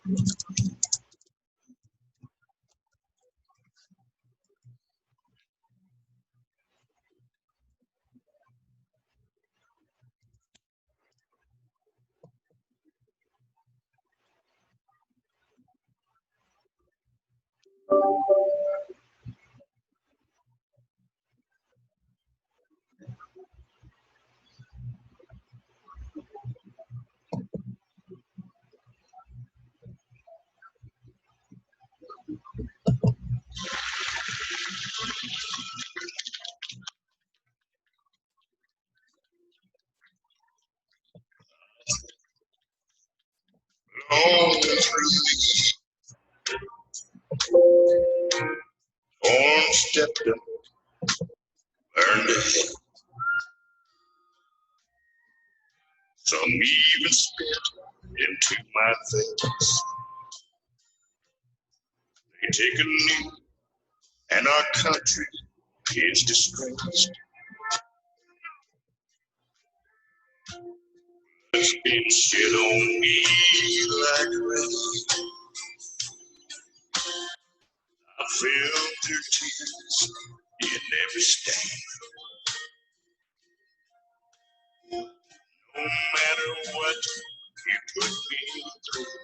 Long trees, torn stepped up, burned ahead. Some even spit into my face. They take a knee, and our country is disgraced. It's been shed on me like rain. I felt their tears in every stain. No matter what you put me through,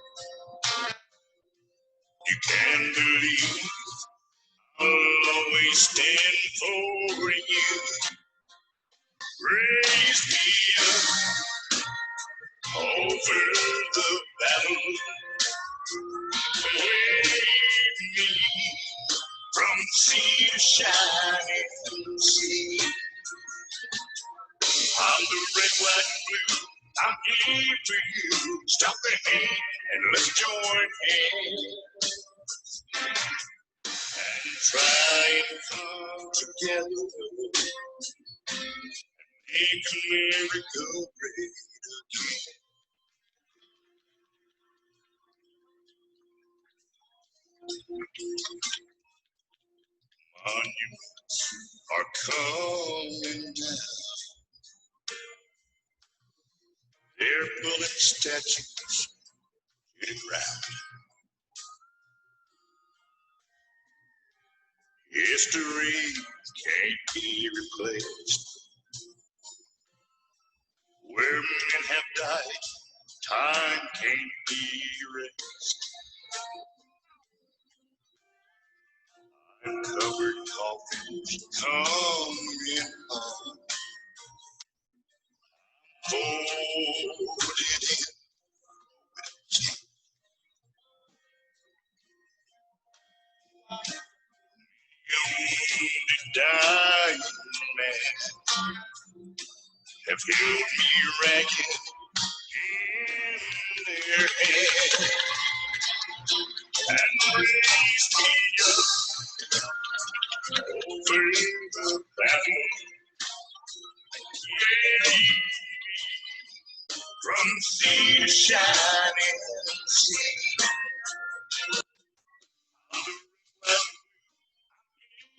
you can believe I'll always stand for you. Raise me up over the battle. Wave me from sea to shining sea. I'm the red, white, and blue. I'm here for you. Stop the hate and let's join hands and try and come together and make America great again. Monuments are coming down. They're bullet statues in ground. History can't be replaced. Where men have died, time can't be erased. Uncovered coffins coming home. Folded in. Wounded, dying man have held me ragged in their hands and raised me up over the battle. Yeah, from sea to shining sea.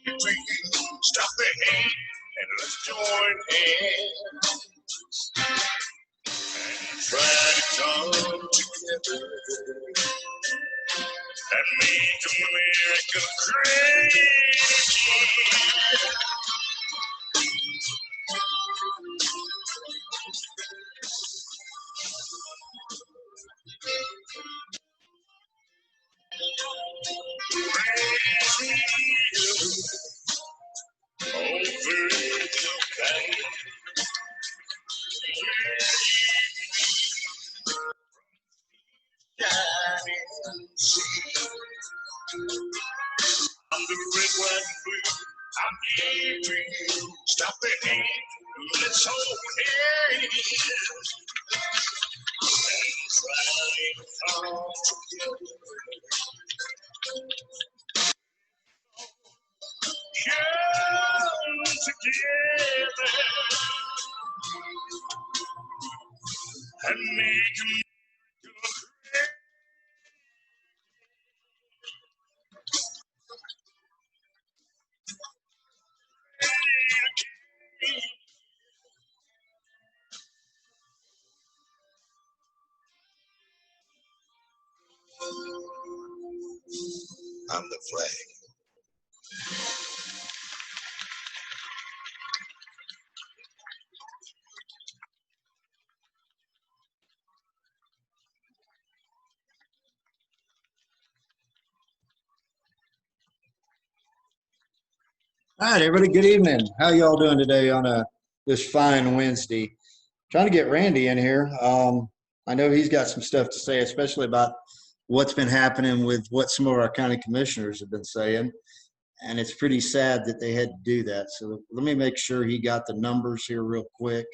For you, stop the hate and let's join hands and try to come together and make America great again. Over the battle. Shining sea. I'm the red, white, and blue. I'm here for you. Stop the hate. Let's hold hands and try to come together. Come together and make America great. I'm the flag. All right, everybody, good evening. How y'all doing today on this fine Wednesday? Trying to get Randy in here. I know he's got some stuff to say, especially about what's been happening with what some of our county commissioners have been saying. And it's pretty sad that they had to do that. So let me make sure he got the numbers here real quick.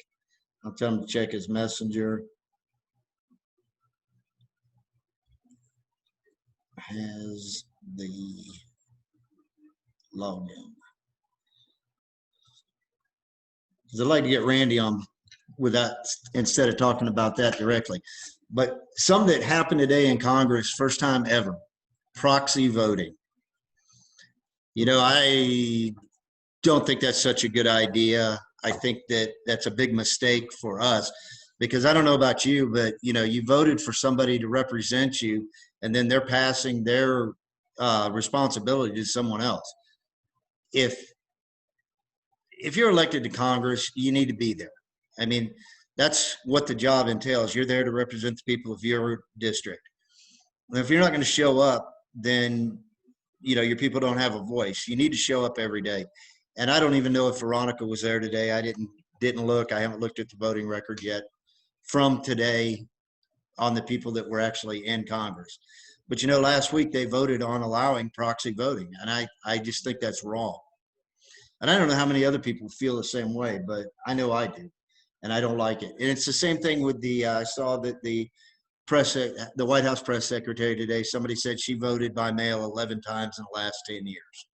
I'll tell him to check his messenger. Has the login. Because I'd like to get Randy on with that instead of talking about that directly. But something that happened today in Congress, first time ever, proxy voting. You know, I don't think that's such a good idea. I think that that's a big mistake for us because I don't know about you, but, you know, you voted for somebody to represent you and then they're passing their responsibility to someone else. If you're elected to Congress, you need to be there. I mean, that's what the job entails. You're there to represent the people of your district. And if you're not going to show up, then, you know, your people don't have a voice. You need to show up every day. And I don't even know if Veronica was there today. I didn't look. I haven't looked at the voting record yet from today on the people that were actually in Congress. But, you know, last week they voted on allowing proxy voting. And I just think that's wrong. And I don't know how many other people feel the same way, but I know I do. And I don't like it. And it's the same thing with I saw that the White House press secretary today, somebody said she voted by mail 11 times in the last 10 years.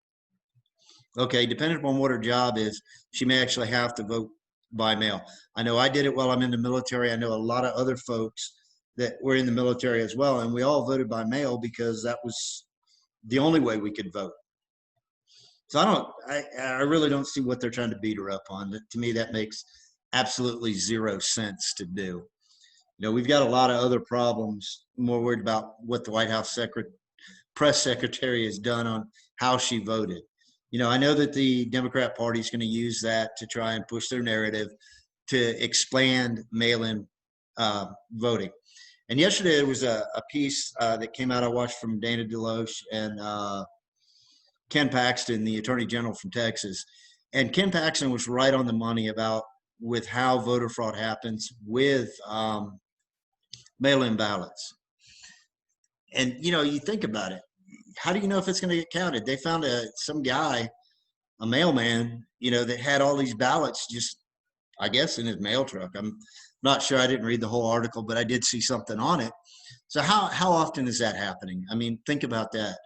Okay, depending upon what her job is, she may actually have to vote by mail. I know I did it while I'm in the military. I know a lot of other folks that were in the military as well. And we all voted by mail because that was the only way we could vote. So I really don't see what they're trying to beat her up on. To me, that makes absolutely zero sense to do. You know, we've got a lot of other problems, more worried about what the White House press secretary has done on how she voted. You know, I know that the Democrat Party is going to use that to try and push their narrative to expand mail-in voting. And yesterday there was a piece that came out, I watched, from Dana Deloche and Ken Paxton, the Attorney General from Texas. And Ken Paxton was right on the money with how voter fraud happens with mail-in ballots. And, you know, you think about it. How do you know if it's going to get counted? They found some guy, a mailman, you know, that had all these ballots just, I guess, in his mail truck. I'm not sure. I didn't read the whole article, but I did see something on it. So how often is that happening? I mean, think about that.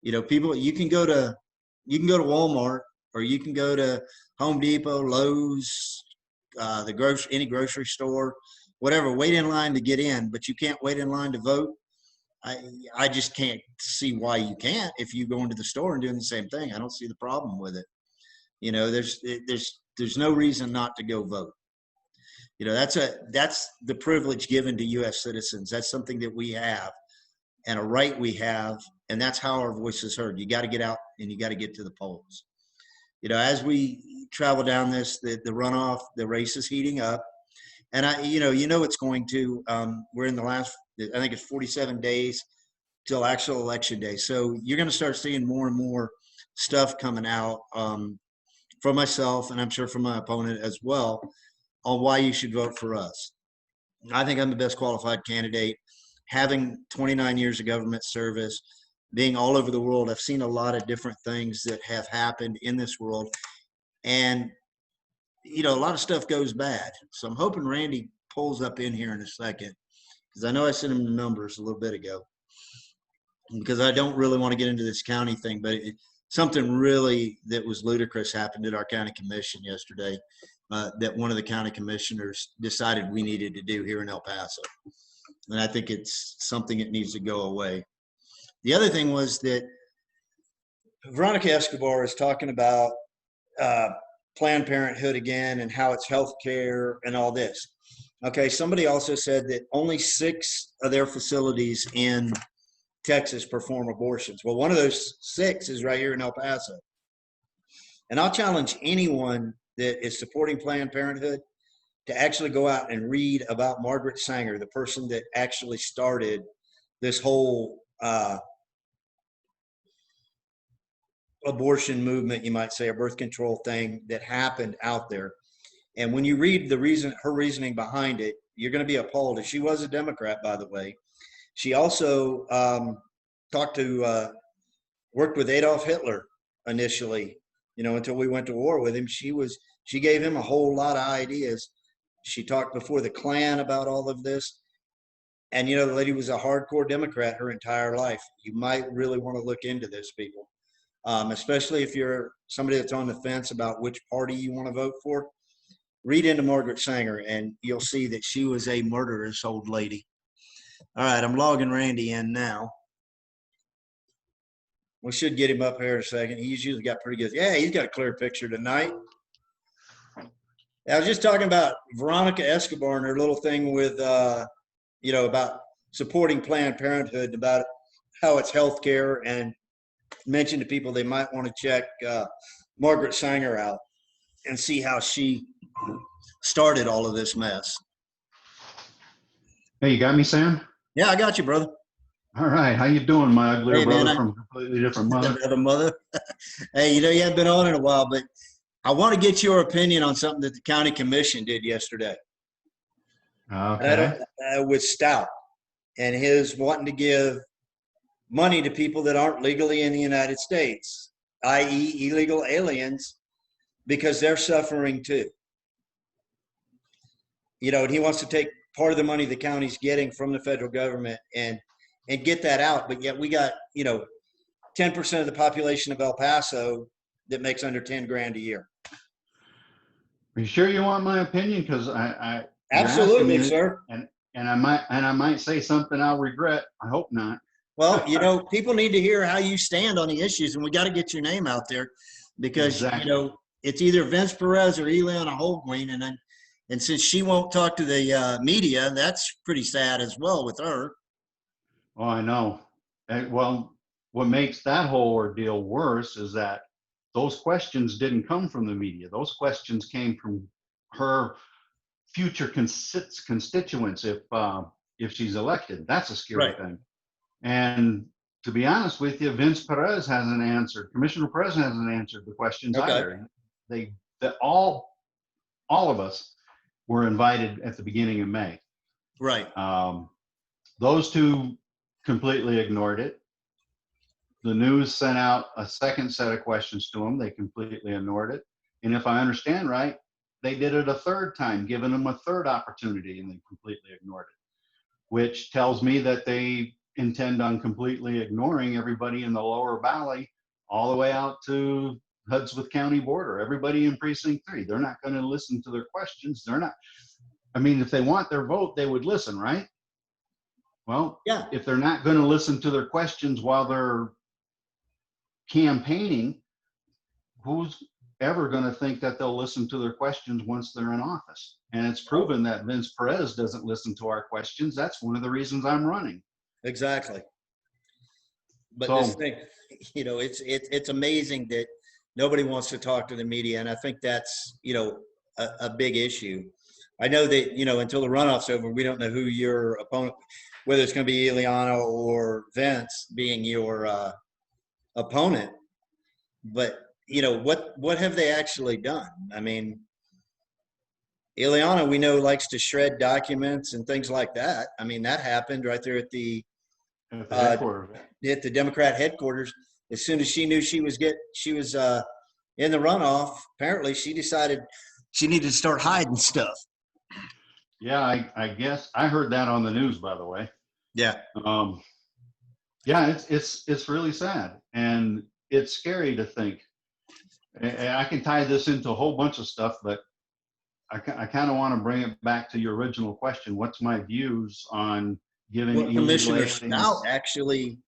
You know, people, you can go to Walmart, or you can go to Home Depot, Lowe's, any grocery store, whatever, wait in line to get in, but you can't wait in line to vote. I just can't see why you can't if you go into the store and doing the same thing. I don't see the problem with it. You know, there's no reason not to go vote. You know, that's the privilege given to U.S. citizens. That's something that we have and a right we have, and that's how our voice is heard. You got to get out and you got to get to the polls. You know, as we travel down the runoff, the race is heating up, and you know it's going to. We're in the last, I think it's 47 days till actual election day. So you're going to start seeing more and more stuff coming out from myself, and I'm sure from my opponent as well, on why you should vote for us. I think I'm the best qualified candidate. Having 29 years of government service, being all over the world, I've seen a lot of different things that have happened in this world. And, you know, a lot of stuff goes bad. So I'm hoping Randy pulls up in here in a second, because I know I sent him the numbers a little bit ago, because I don't really want to get into this county thing, but something really that was ludicrous happened at our county commission yesterday that one of the county commissioners decided we needed to do here in El Paso. And I think it's something that needs to go away. The other thing was that Veronica Escobar is talking about Planned Parenthood again and how it's health care and all this. Okay, somebody also said that only 6 of their facilities in Texas perform abortions. Well, one of those 6 is right here in El Paso. And I'll challenge anyone that is supporting Planned Parenthood to actually go out and read about Margaret Sanger, the person that actually started this whole abortion movement, you might say, a birth control thing that happened out there. And when you read her reasoning behind it, you're going to be appalled. And she was a Democrat, by the way. She also worked with Adolf Hitler initially, until we went to war with him. She gave him a whole lot of ideas. She talked before the Klan about all of this. And, the lady was a hardcore Democrat her entire life. You might really want to look into this, people, especially if you're somebody that's on the fence about which party you want to vote for. Read into Margaret Sanger, and you'll see that she was a murderous old lady. All right, I'm logging Randy in now. We should get him up here in a second. He's usually got pretty good. Yeah, he's got a clear picture tonight. I was just talking about Veronica Escobar and her little thing with, about supporting Planned Parenthood, about how it's healthcare, and mentioned to people they might want to check Margaret Sanger out and see how she started all of this mess. Hey, you got me, Sam? Yeah, I got you, brother. All right. How you doing, my ugly brother man, from a completely different mother? Another mother. Hey, you haven't been on in a while, but I want to get your opinion on something that the county commission did yesterday. Okay. With Stout and his wanting to give money to people that aren't legally in the United States, i.e. illegal aliens, because they're suffering too. And he wants to take part of the money the county's getting from the federal government and get that out. But yet we got, 10% of the population of El Paso that makes under 10 grand a year. Are you sure you want my opinion? Because I absolutely, sir. And I might say something I'll regret. I hope not. Well, people need to hear how you stand on the issues, and we got to get your name out there because exactly. It's either Vince Perez or Eliana Holguin, and since she won't talk to the media, that's pretty sad as well with her. Oh, I know. Well, what makes that whole ordeal worse is that those questions didn't come from the media. Those questions came from her future constituents if she's elected. That's a scary thing. And to be honest with you, Vince Perez hasn't answered. Commissioner Perez hasn't answered the questions either. All of us were invited at the beginning of May. Right. Those two completely ignored it. The news sent out a second set of questions to them. They completely ignored it. And if I understand right, they did it a third time, giving them a third opportunity, and they completely ignored it, which tells me that they intend on completely ignoring everybody in the lower valley all the way out to Hudspeth County border, everybody in precinct 3. They're not going to listen to their questions. If they want their vote, they would listen, right? Well, yeah. If they're not going to listen to their questions while they're campaigning, who's ever going to think that they'll listen to their questions once they're in office? And it's proven that Vince Perez doesn't listen to our questions. That's one of the reasons I'm running. Exactly. But this thing, it's amazing that nobody wants to talk to the media. And I think that's, a big issue. I know that, until the runoff's over, we don't know who your opponent, whether it's going to be Eliana or Vince being your opponent. But, what have they actually done? I mean, Eliana, we know, likes to shred documents and things like that. I mean, that happened right there at the Democrat headquarters. As soon as she knew she was in the runoff, apparently she decided she needed to start hiding stuff. Yeah, I guess I heard that on the news, by the way. Yeah. Yeah, it's really sad, and it's scary to think. I can tie this into a whole bunch of stuff, but I kind of want to bring it back to your original question. What's my views on giving Commissioner Stout actually,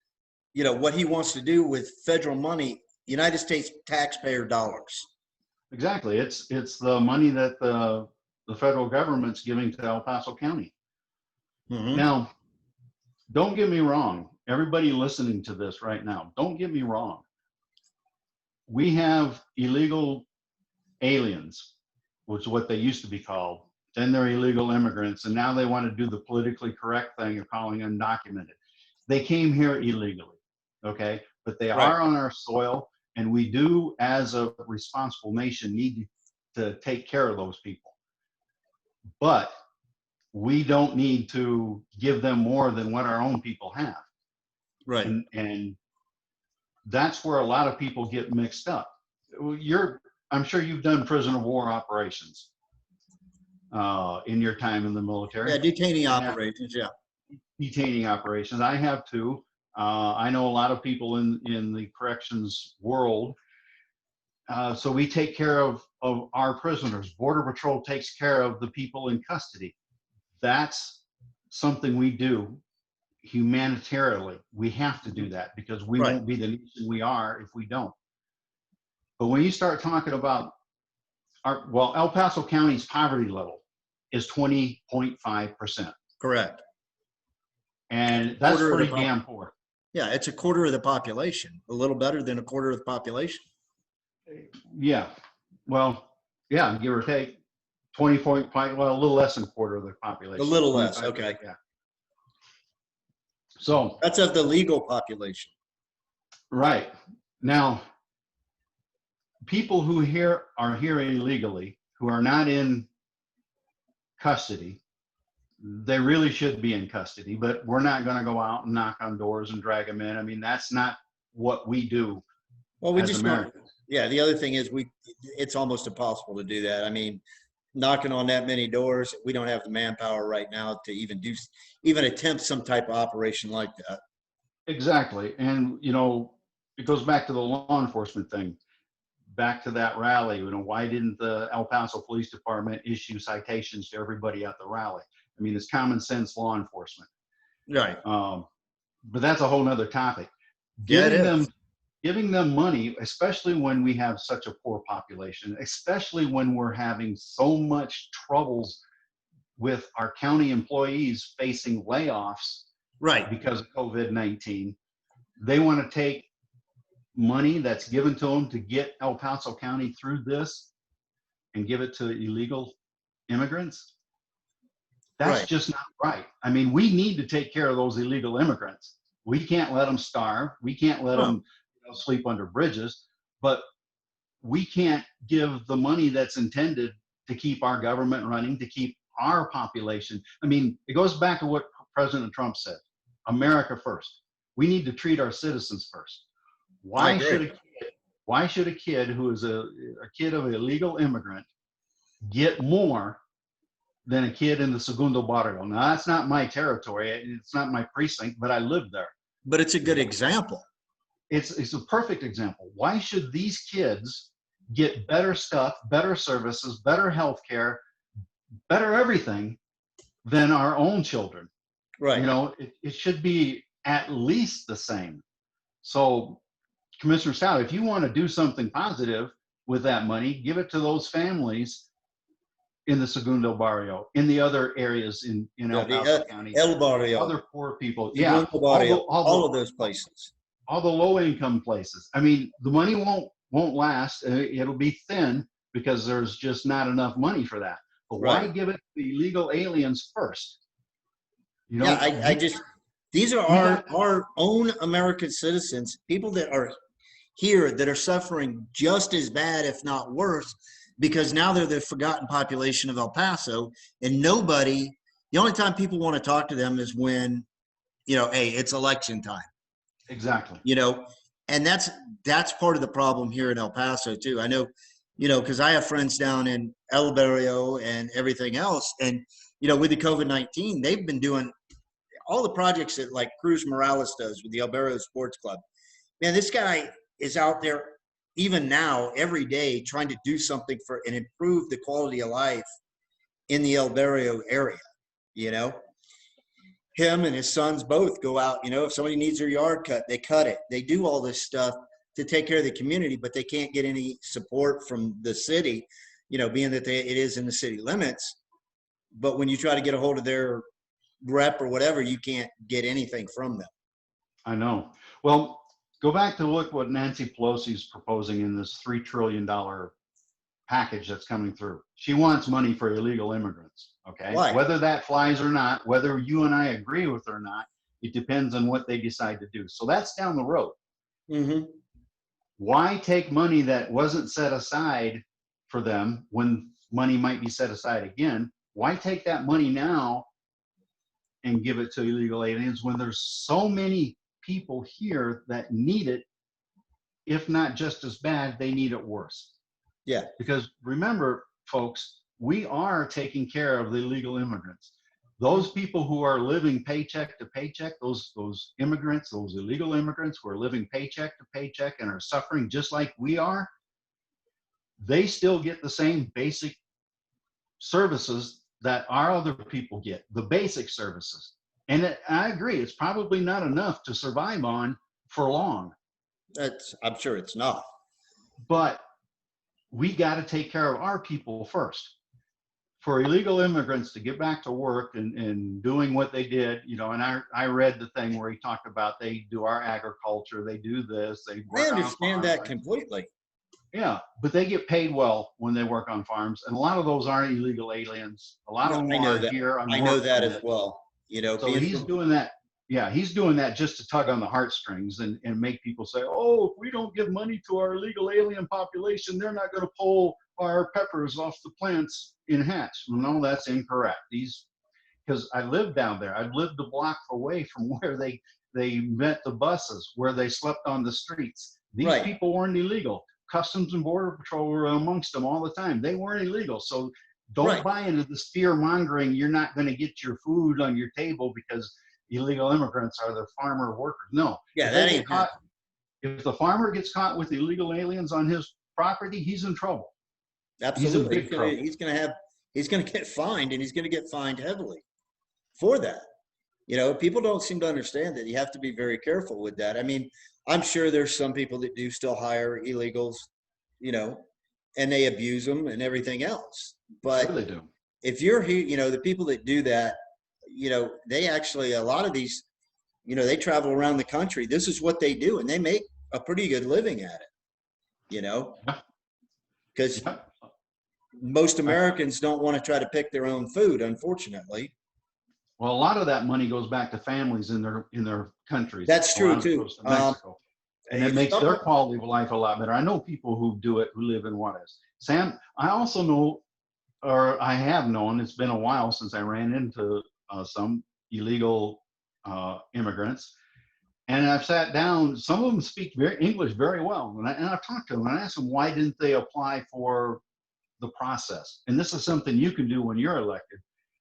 what he wants to do with federal money, United States taxpayer dollars. Exactly. It's the money that the federal government's giving to El Paso County. Mm-hmm. Now, don't get me wrong. everybody listening to this right now, don't get me wrong. We have illegal aliens, which is what they used to be called. Then they're illegal immigrants, and now they want to do the politically correct thing of calling them undocumented. They came here illegally, okay? But they Right. are on our soil, and we do, as a responsible nation, need to take care of those people. But we don't need to give them more than what our own people have. Right. And that's where a lot of people get mixed up. I'm sure you've done prisoner of war operations in your time in the military. Yeah, detaining operations, yeah. Detaining operations. I have too. I know a lot of people in the corrections world. So we take care of our prisoners. Border Patrol takes care of the people in custody. That's something we do humanitarily. We have to do that because we Right. won't be the nation we are if we don't. But when you start talking about El Paso County's poverty level is 20.5%. Correct. And that's Quarter of the pretty damn poor. Yeah, it's a quarter of the population, a little better than a quarter of the population. Yeah. Well, yeah, give or take 20.5, well, a little less than a quarter of the population. A little less, 25, okay. Yeah. So, That's of the legal population. right. Now, people who are here illegally, who are not in custody, they really should be in custody, but we're not going to go out and knock on doors and drag them in. I mean, that's not what we do. Well, we as just Americans. don't. Yeah, the other thing is it's almost impossible to do that. I mean, knocking on that many doors, we don't have the manpower right now to even attempt some type of operation like that. Exactly. And, it goes back to the law enforcement thing. Back to that rally, why didn't the El Paso Police Department issue citations to everybody at the rally? I mean, it's common sense law enforcement. Right. But that's a whole nother topic. Yeah, it is. Giving them money, especially when we have such a poor population, especially when we're having so much troubles with our county employees facing layoffs Right. because of COVID-19. They want to take money that's given to them to get El Paso County through this and give it to illegal immigrants. That's Right. just not right. I mean, we need to take care of those illegal immigrants. We can't let them starve. We can't let them sleep under bridges, but we can't give the money that's intended to keep our government running, to keep our population. I mean, it goes back to what President Trump said, America first. We need to treat our citizens first. Why should a kid who is a kid of an illegal immigrant get more than a kid in the Segundo Barrio? Now, that's not my territory. It's not my precinct, but I live there. But it's a good example. It's a perfect example. Why should these kids get better stuff, better services, better health care, better everything than our own children? Right. It should be at least the same. So, Commissioner Stout, if you want to do something positive with that money, give it to those families in the Segundo Barrio, in the other areas in El Paso County, El Barrio, other poor people. Segundo Barrio, all of those places. All the low-income places. I mean, the money won't last. It'll be thin because there's just not enough money for that. But why give it to the illegal aliens first? These are our own American citizens, people that are here that are suffering just as bad, if not worse, because now they're the forgotten population of El Paso, and the only time people want to talk to them is when, hey, it's election time. Exactly. And that's part of the problem here in El Paso too. I know, because I have friends down in El Barrio and everything else. And, with the COVID-19, they've been doing all the projects that like Cruz Morales does with the El Barrio Sports Club. Man, this guy is out there even now every day trying to do something for and improve the quality of life in the El Barrio area. Him and his sons both go out, if somebody needs their yard cut, they cut it. They do all this stuff to take care of the community, but they can't get any support from the city, being that it is in the city limits. But when you try to get a hold of their rep or whatever, you can't get anything from them. I know. Well, go back to look what Nancy Pelosi's proposing in this $3 trillion package that's coming through. She wants money for illegal immigrants. Okay. Right. Whether that flies or not, whether you and I agree with it or not, it depends on what they decide to do. So that's down the road. Mm-hmm. Why take money that wasn't set aside for them when money might be set aside again? Why take that money now and give it to illegal aliens when there's so many people here that need it? If not just as bad, they need it worse. Yeah. Because remember, folks, we are taking care of the illegal immigrants. Those people who are living paycheck to paycheck, those immigrants, those illegal immigrants who are living paycheck to paycheck and are suffering just like we are, they still get the same basic services that our other people get, the basic services. And I agree, it's probably not enough to survive on for long. I'm sure it's not. But we got to take care of our people first. For illegal immigrants to get back to work and doing what they did, you know, and I read the thing where he talked about they do our agriculture, they do this, they work I understand on that farms. completely. Yeah, but they get paid well when they work on farms, and a lot of those aren't illegal aliens. A lot of them are here on I know work that as permit. well. You know, So he's doing that. Yeah, he's doing that just to tug on the heartstrings and make people say, oh, if we don't give money to our illegal alien population, they're not going to pull our peppers off the plants in Hatch. No, that's incorrect. Because I lived down there. I lived a block away from where they met the buses, where they slept on the streets. These people weren't illegal. Customs and Border Patrol were amongst them all the time. They weren't illegal. So don't buy into this fear mongering. You're not going to get your food on your table because illegal immigrants are the farmer workers. No. Yeah, if that ain't caught. If the farmer gets caught with illegal aliens on his property, he's in trouble. Absolutely. He's in big trouble. He's going to get fined, and he's going to get fined heavily for that. You know, people don't seem to understand that you have to be very careful with that. I mean, I'm sure there's some people that do still hire illegals, you know, and they abuse them and everything else. But sure they do. If you're here, you know, the people that do that, you know, they actually, a lot of these, you know, they travel around the country. This is what they do, and they make a pretty good living at it, you know, because most Americans don't want to try to pick their own food, unfortunately. Well, a lot of that money goes back to families in their countries. That's true too. And it makes their quality of life a lot better. I know people who do it who live in Juarez. Sam, I also know, or I have known, it's been a while since I ran into some illegal immigrants. And I've sat down, some of them speak English very well. And I've talked to them and I asked them, why didn't they apply for the process? And this is something you can do when you're elected,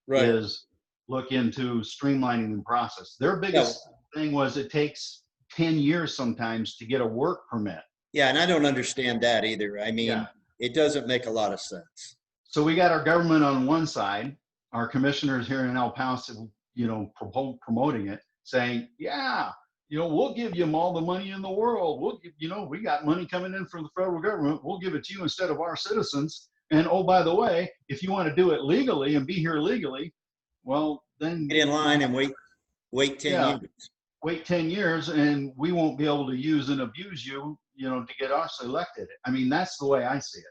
is look into streamlining the process. Their biggest thing was it takes 10 years sometimes to get a work permit. Yeah, and I don't understand that either. I mean, it doesn't make a lot of sense. So we got our government on one side, our commissioners here in El Paso, you know, promoting it, saying, yeah, you know, we'll give you all the money in the world. We'll give, you know, we got money coming in from the federal government. We'll give it to you instead of our citizens. And oh, by the way, if you want to do it legally and be here legally, well, then get in line and wait 10 years. Wait 10 years and we won't be able to use and abuse you, you know, to get us elected. I mean, that's the way I see it.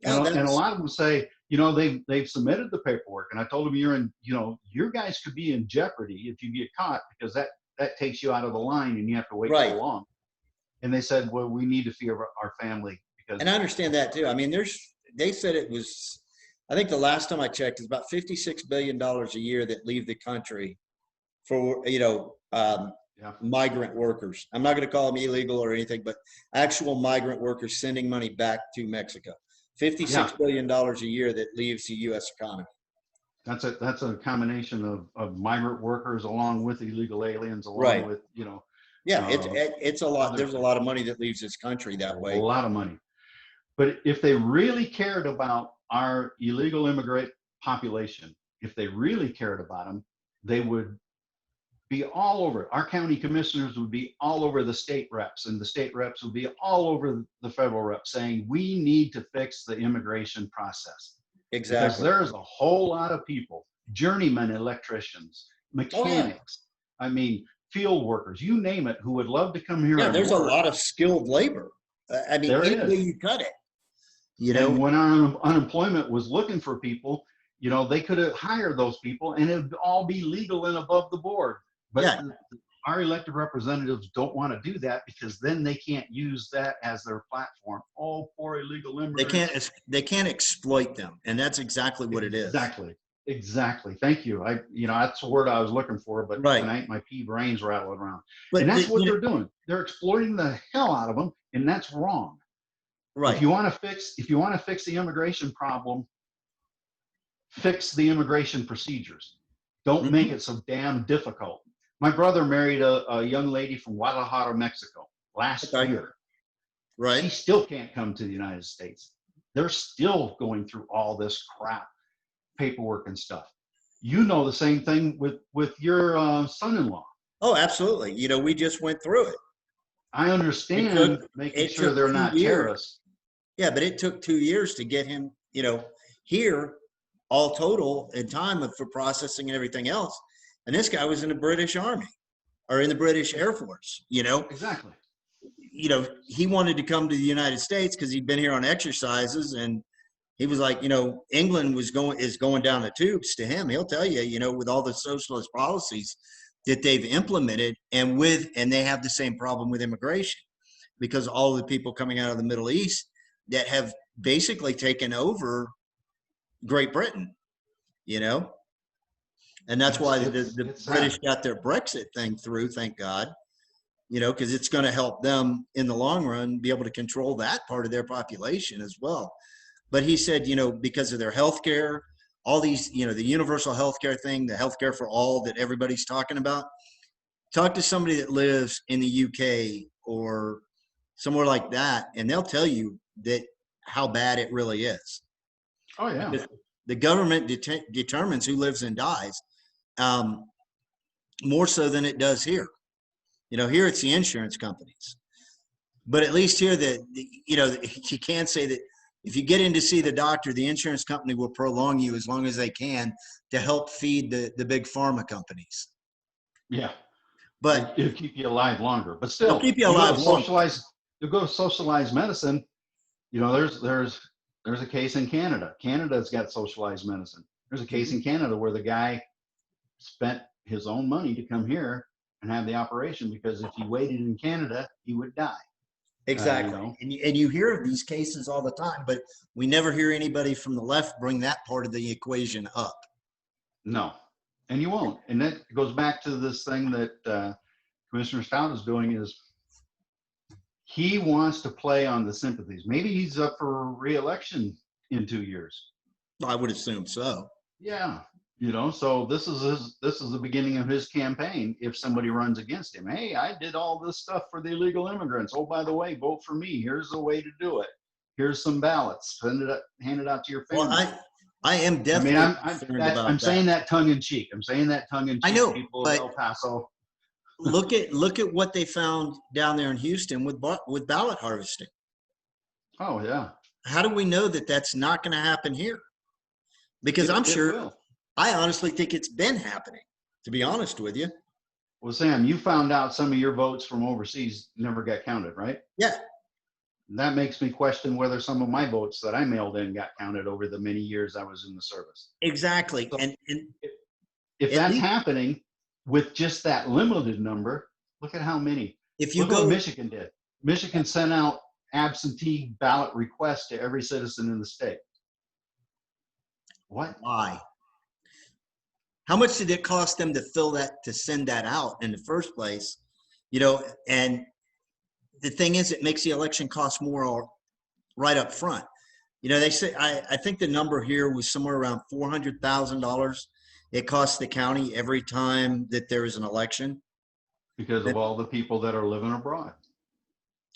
And a lot of them say, you know, they've submitted the paperwork, and I told them, you're in, you know, your guys could be in jeopardy if you get caught, because that takes you out of the line and you have to wait so long. And they said, well, we need to fear our family. And I understand that too. I mean, they said it was, I think the last time I checked, it's about $56 billion a year that leave the country for, you know, migrant workers. I'm not going to call them illegal or anything, but actual migrant workers sending money back to Mexico. $56 billion a year that leaves the U.S. economy. That's a combination of migrant workers along with illegal aliens, along with, you know. Yeah, it's a lot. There's a lot of money that leaves this country that way. A lot of money. But if they really cared about our illegal immigrant population, if they really cared about them, they would be all over. Our county commissioners would be all over the state reps, and the state reps would be all over the federal reps saying, we need to fix the immigration process. Exactly. Because there's a whole lot of people, journeyman electricians, mechanics, I mean, field workers, you name it, who would love to come here. Yeah, and there's a work. lot of skilled labor. I mean, There any way is. you cut it, you And know. when our unemployment was looking for people, you know, they could have hired those people and it would all be legal and above the board. But Yeah. our elected representatives don't want to do that because then they can't use that as their platform. Oh, poor illegal immigrants. They can't exploit them, and that's exactly what it is. Exactly. Thank you. That's the word I was looking for, but Right. tonight my pea brain's rattling around. But and that's what they're doing. They're exploiting the hell out of them, and that's wrong. Right. If you want to fix the immigration problem, fix the immigration procedures. Don't make it so damn difficult. My brother married a young lady from Guadalajara, Mexico last year. Right. She still can't come to the United States. They're still going through all this crap, paperwork and stuff. You know the same thing with your son-in-law. Oh, absolutely. You know, we just went through it. I understand making sure they're not terrorists. Yeah, but it took 2 years to get him, you know, here, all total in time for processing and everything else. And this guy was in the British Army or in the British Air Force, you know. Exactly. You know, he wanted to come to the United States because he'd been here on exercises, and he was like, you know, England is going down the tubes to him. He'll tell you, you know, with all the socialist policies that they've implemented, and they have the same problem with immigration, because all the people coming out of the Middle East that have basically taken over Great Britain, you know. And that's why the British got their Brexit thing through, thank God, you know, because it's going to help them in the long run be able to control that part of their population as well. But he said, you know, because of their health care, all these, you know, the universal health care thing, the health care for all that everybody's talking about, talk to somebody that lives in the UK or somewhere like that, and they'll tell you that how bad it really is. Oh, yeah. Because the government determines who lives and dies, more so than it does here. You know, here it's the insurance companies. But at least here, you know, you can say that if you get in to see the doctor, the insurance company will prolong you as long as they can to help feed the big pharma companies. Yeah. But it'll keep you alive longer. But still, it'll keep you alive longer. You go to socialized medicine, you know, there's a case in Canada. Canada's got socialized medicine. There's a case in Canada where the guy spent his own money to come here and have the operation because if he waited in Canada, he would die. Exactly. You know? And you hear of these cases all the time, but we never hear anybody from the left bring that part of the equation up. No, and you won't. And that goes back to this thing that Commissioner Stout is doing is he wants to play on the sympathies. Maybe he's up for re-election in 2 years. I would assume so. Yeah. You know, so this is the beginning of his campaign. If somebody runs against him, hey, I did all this stuff for the illegal immigrants. Oh, by the way, vote for me. Here's the way to do it. Here's some ballots. Hand it out to your family. Well, I am definitely. I'm saying that tongue in cheek. I know, people but of El Paso. look at what they found down there in Houston with ballot harvesting. Oh yeah. How do we know that that's not going to happen here? Because I'm sure. I honestly think it's been happening, to be honest with you. Well, Sam, you found out some of your votes from overseas never got counted, right? Yeah. That makes me question whether some of my votes that I mailed in got counted over the many years I was in the service. Exactly. So and if that's happening with just that limited number, look at how many. If you look what Michigan did. Michigan sent out absentee ballot requests to every citizen in the state. What? Why? How much did it cost them to send that out in the first place? You know, and the thing is, it makes the election cost more right up front. You know, they say, I think the number here was somewhere around $400,000. It costs the county every time that there is an election. Because of all the people that are living abroad.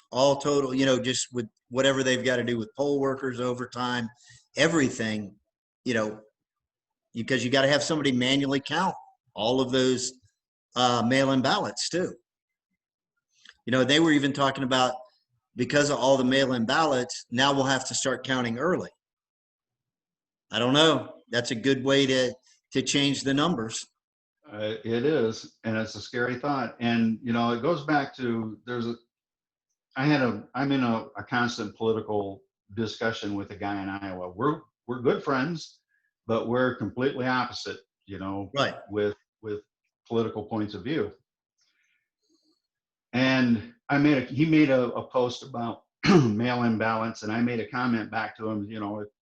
All total, you know, just with whatever they've got to do with poll workers, overtime, everything, you know, because you got to have somebody manually count all of those mail-in ballots too. You know, they were even talking about, because of all the mail-in ballots, now we'll have to start counting early. I don't know. That's a good way to change the numbers. It is, and it's a scary thought. And it goes back to I'm in a constant political discussion with a guy in Iowa. We're good friends, but we're completely opposite, Right. with political points of view. And he made a post about mail-in ballots, and I made a comment back to him.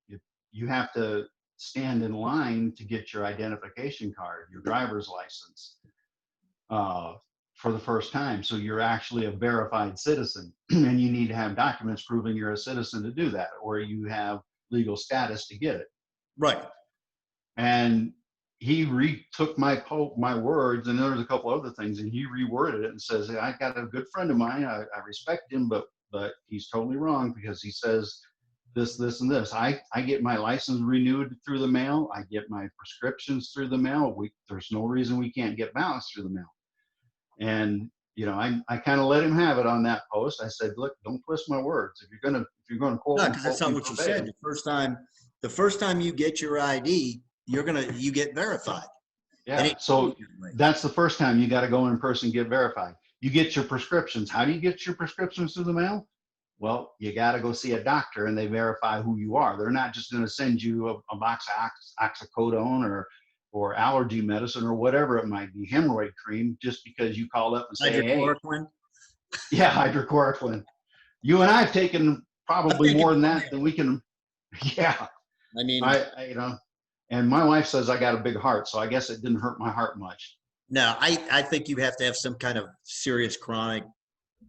If you have to stand in line to get your identification card, your driver's license, for the first time, so you're actually a verified citizen, and you need to have documents proving you're a citizen to do that, or you have legal status to get it. Right. And he retook my words, and there was a couple other things, and he reworded it and says, I got a good friend of mine, I respect him, but he's totally wrong, because he says this, and this. I get my license renewed through the mail. I get my prescriptions through the mail. There's no reason we can't get ballots through the mail. And I kind of let him have it on that post. I said, look, don't twist my words. If you're gonna quote, No, because that's not what you said. The first time you get your ID, you get verified. Yeah. So that's the first time you got to go in person, get verified. You get your prescriptions. How do you get your prescriptions through the mail? Well, you got to go see a doctor, and they verify who you are. They're not just going to send you a box of oxycodone or allergy medicine or whatever it might be, hemorrhoid cream, just because you called up and say, hydrochloroquine. Hey. Yeah, hydrochloroquine. You and I have taken probably more than that than we can. Yeah. I mean, and my wife says I got a big heart, so I guess it didn't hurt my heart much. No, I think you have to have some kind of serious chronic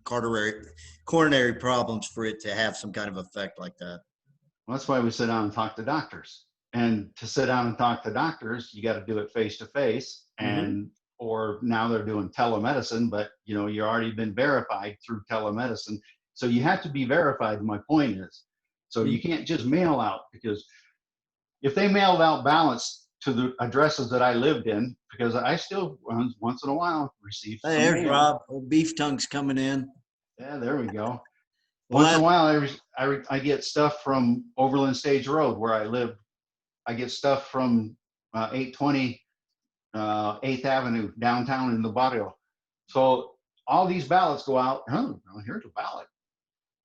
coronary problems for it to have some kind of effect like that. Well, that's why we sit down and talk to doctors. And to sit down and talk to doctors, you got to do it face to face. And or now they're doing telemedicine, but you've already been verified through telemedicine. So you have to be verified. My point is, so you can't just mail out, because if they mailed out ballots to the addresses that I lived in, because I still once in a while receive. Hey, there's mail. Rob, old beef tongue's coming in. Yeah, there we go. Once in a while, I get stuff from Overland Stage Road where I live. I get stuff from 820 8th Avenue downtown in the barrio. So all these ballots go out. Oh, well, here's a ballot.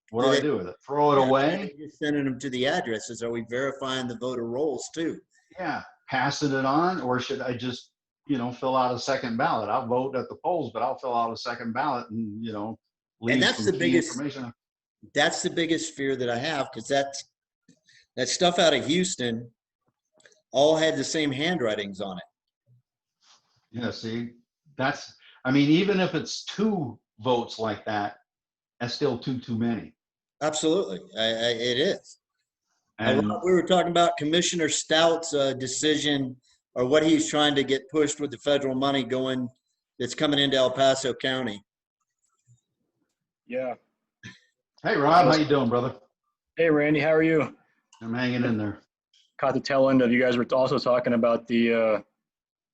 What do I do with it? Throw it away? You're sending them to the addresses. Are we verifying the voter rolls too? Yeah. Passing it on, or should I just, fill out a second ballot? I'll vote at the polls, but I'll fill out a second ballot and, leave and that's some the biggest information. That's the biggest fear that I have, because that stuff out of Houston all had the same handwritings on it. Yeah, see, even if it's 2 votes like that, that's still too many. Absolutely, it is. And we were talking about Commissioner Stout's decision, or what he's trying to get pushed with the federal money that's coming into El Paso County. Yeah. Hey, Rob, how you doing, brother? Hey, Randy, how are you? I'm hanging in there. Caught the tail end of you guys were also talking about the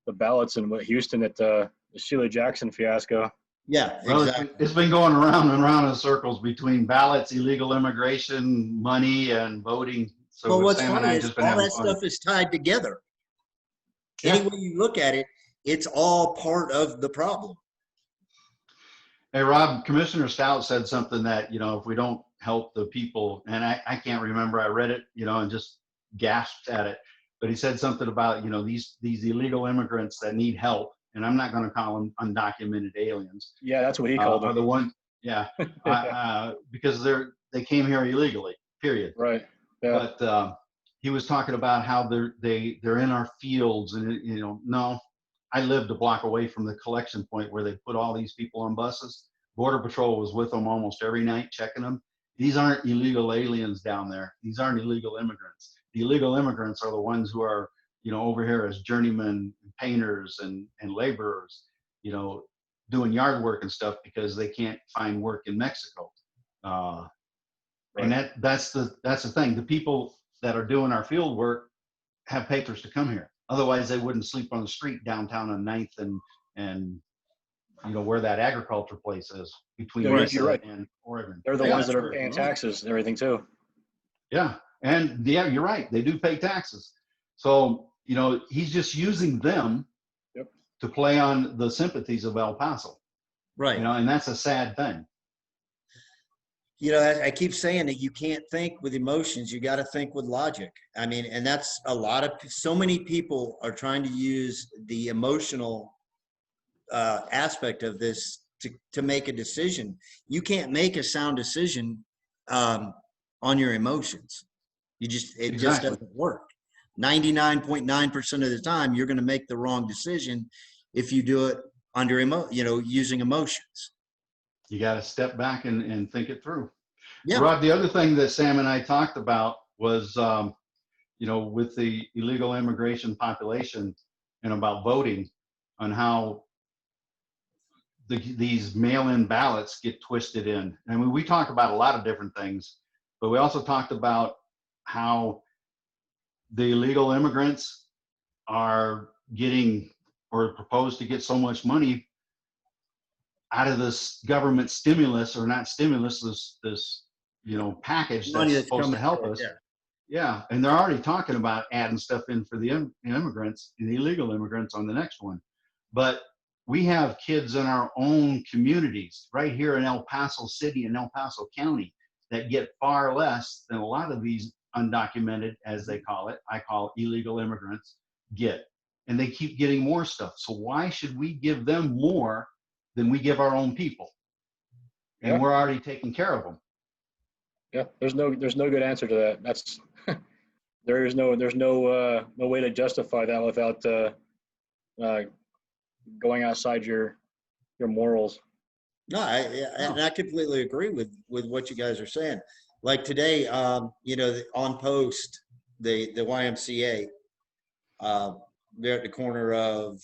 ballots in Houston at the Sheila Jackson fiasco. Yeah, well, exactly. It's been going around and around in circles between ballots, illegal immigration, money, and voting. So well, what's funny is all that stuff is tied together. Yeah. Any way you look at it, it's all part of the problem. Hey, Rob, Commissioner Stout said something that, if we don't help the people, and I can't remember, I read it, and just gasped at it, but he said something about, these illegal immigrants that need help, and I'm not going to call them undocumented aliens. Yeah, that's what he called them. Are the ones, yeah, because they came here illegally, period. Right. Yeah. But he was talking about how they're in our fields, and no. I lived a block away from the collection point where they put all these people on buses. Border Patrol was with them almost every night, checking them. These aren't illegal aliens down there. These aren't illegal immigrants. The illegal immigrants are the ones who are, over here as journeymen, painters, and laborers, doing yard work and stuff because they can't find work in Mexico. Right. And that's the thing. The people that are doing our field work have papers to come here. Otherwise, they wouldn't sleep on the street downtown on 9th and where that agriculture place is between Mesa and Oregon. They're the ones that are paying taxes and everything too. Yeah, and you're right. They do pay taxes. So he's just using them to play on the sympathies of El Paso, Right. and that's a sad thing. I keep saying that you can't think with emotions. You got to think with logic. I mean, and that's so many people are trying to use the emotional aspect of this to make a decision. You can't make a sound decision on your emotions. It Exactly. just doesn't work. 99.9% of the time, you're going to make the wrong decision if you do it under using emotions. You got to step back and think it through. Yeah. Rod, the other thing that Sam and I talked about was, with the illegal immigration population and about voting, on how these mail-in ballots get twisted in. I mean, we talk about a lot of different things, but we also talked about how the illegal immigrants are getting, or proposed to get, so much money out of this government stimulus, or not stimulus, this package Money that's supposed to coming, help us. yeah. Yeah, and they're already talking about adding stuff in for the immigrants, the illegal immigrants, on the next one. But we have kids in our own communities right here in El Paso City and El Paso County that get far less than a lot of these undocumented, as they call it, I call illegal immigrants, get. And they keep getting more stuff. So why should we give them more than we give our own people? And Yeah. we're already taking care of them. Yeah, there's no good answer to that. That's there's no way to justify that without going outside your morals. No, and I completely agree with what you guys are saying. Like today, on post, the YMCA, they're at the corner of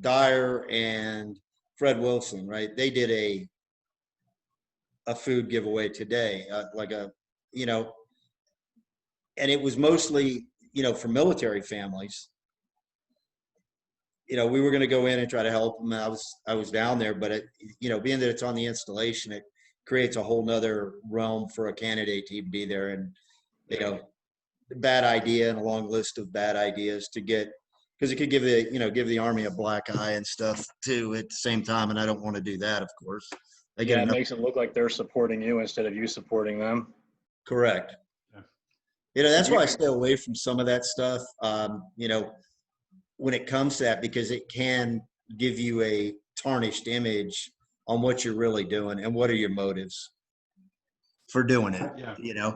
Dyer and Fred Wilson, right? They did a food giveaway today, and it was mostly, for military families. We were going to go in and try to help them. I was down there, but being that it's on the installation, it creates a whole nother realm for a candidate to be there. And, bad idea, and a long list of bad ideas to get, because it could give the Army a black eye and stuff too at the same time. And I don't want to do that, of course. It makes it look like they're supporting you instead of you supporting them. Correct. Yeah. That's why I stay away from some of that stuff. When it comes to that, because it can give you a tarnished image on what you're really doing and what are your motives for doing it. Yeah.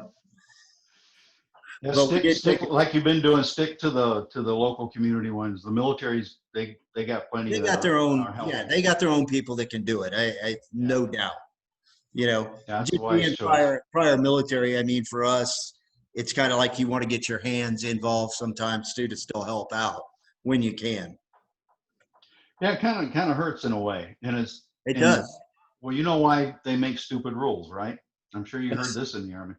Yeah, stick like you've been doing. Stick to the local community ones. The militaries, they got plenty. They got their own. Yeah, they got their own people that can do it. I no doubt. That's just why being prior military. I mean, for us, it's kind of like you want to get your hands involved sometimes too, to still help out when you can. Yeah, it kind of hurts in a way, and it does. Well, you know why they make stupid rules, right? I'm sure you heard this in the Army.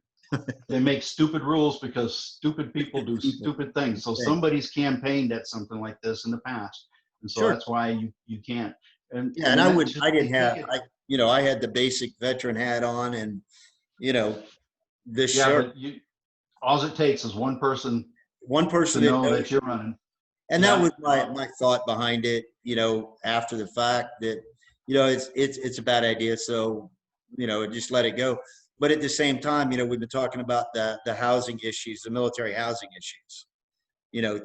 They make stupid rules because stupid people do stupid things. So somebody's campaigned at something like this in the past, and so that's why you can't. And I had the basic veteran hat on, and this shirt. But all it takes is one person to know that you're running. And that was my thought behind it, after the fact, that, it's a bad idea. So, just let it go. But at the same time, we've been talking about the housing issues, the military housing issues,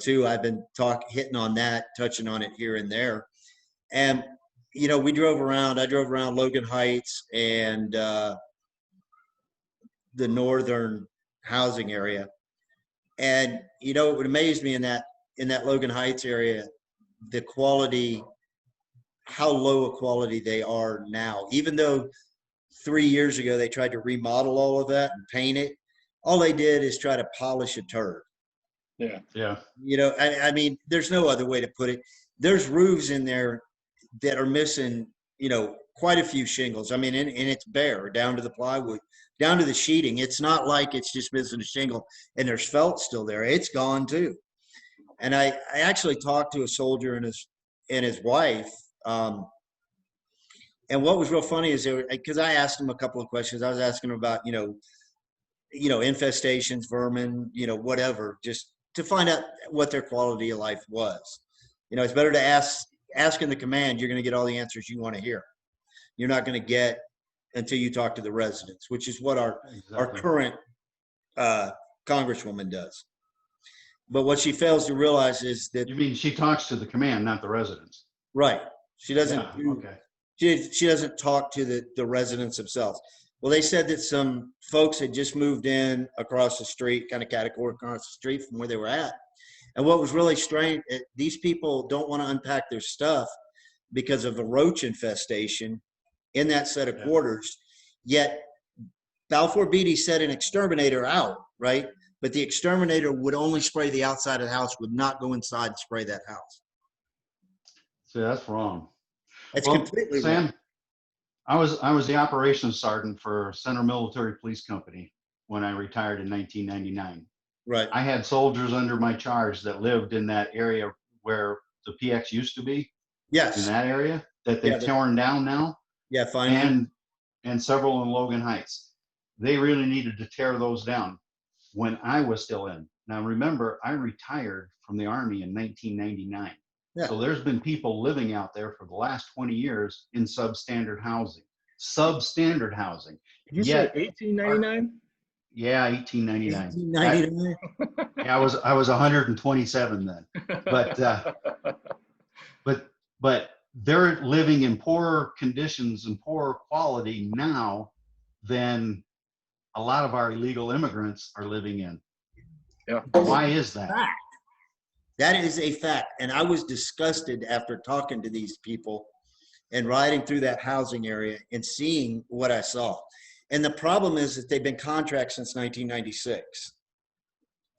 too. I've been hitting on that, touching on it here and there. And, I drove around Logan Heights and the northern housing area. And, it would amaze me in that Logan Heights area, the quality, how low a quality they are now. Even though 3 years ago they tried to remodel all of that and paint it, all they did is try to polish a turd. Yeah. Yeah. I mean, there's no other way to put it. There's roofs in there that are missing, quite a few shingles. I mean, and it's bare down to the plywood, down to the sheeting. It's not like it's just missing a shingle and there's felt still there. It's gone too. And I actually talked to a soldier and his wife. And what was real funny is because I asked him a couple of questions. I was asking him about, infestations, vermin, whatever, just to find out what their quality of life was. It's better to ask asking the command, you're going to get all the answers you want to hear. You're not going to get until you talk to the residents, which is what our Exactly. current congresswoman does. But what she fails to realize is that, You mean she talks to the command, not the residents? right, she doesn't Yeah, do, okay. she doesn't talk to the residents themselves. Well, they said that some folks had just moved in across the street, kind of categorically across the street from where they were at. And what was really strange, these people don't want to unpack their stuff because of a roach infestation in that set of Yeah. quarters. Yet Balfour Beatty set an exterminator out, right? But the exterminator would only spray the outside of the house, would not go inside and spray that house. See, that's wrong. That's Well, completely Sam, wrong. I was the operations sergeant for Center Military Police Company when I retired in 1999. Right. I had soldiers under my charge that lived in that area where the PX used to be, in Yes. that area that Yeah, they've torn down now, Yeah, finally. and several in Logan Heights. They really needed to tear those down when I was still in. Now remember, I retired from the Army in 1999. Yeah. So there's been people living out there for the last 20 years in substandard housing. Substandard housing. Did you Yet- say 1899? Yeah, 1899. 1899. Yeah, I was 127 then. But they're living in poorer conditions and poorer quality now than a lot of our illegal immigrants are living in. Yeah. Why is that? Fact. That is a fact. And I was disgusted after talking to these people and riding through that housing area and seeing what I saw. And the problem is that they've been contracts since 1996.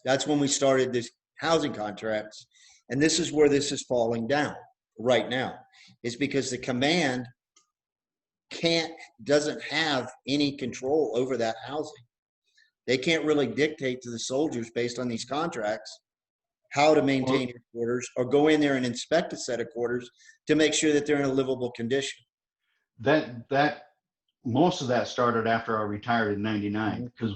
That's when we started this housing contracts. And this is where this is falling down right now. It's because the command doesn't have any control over that housing. They can't really dictate to the soldiers based on these contracts how to maintain your quarters or go in there and inspect a set of quarters to make sure that they're in a livable condition. That most of that started after I retired in 99, because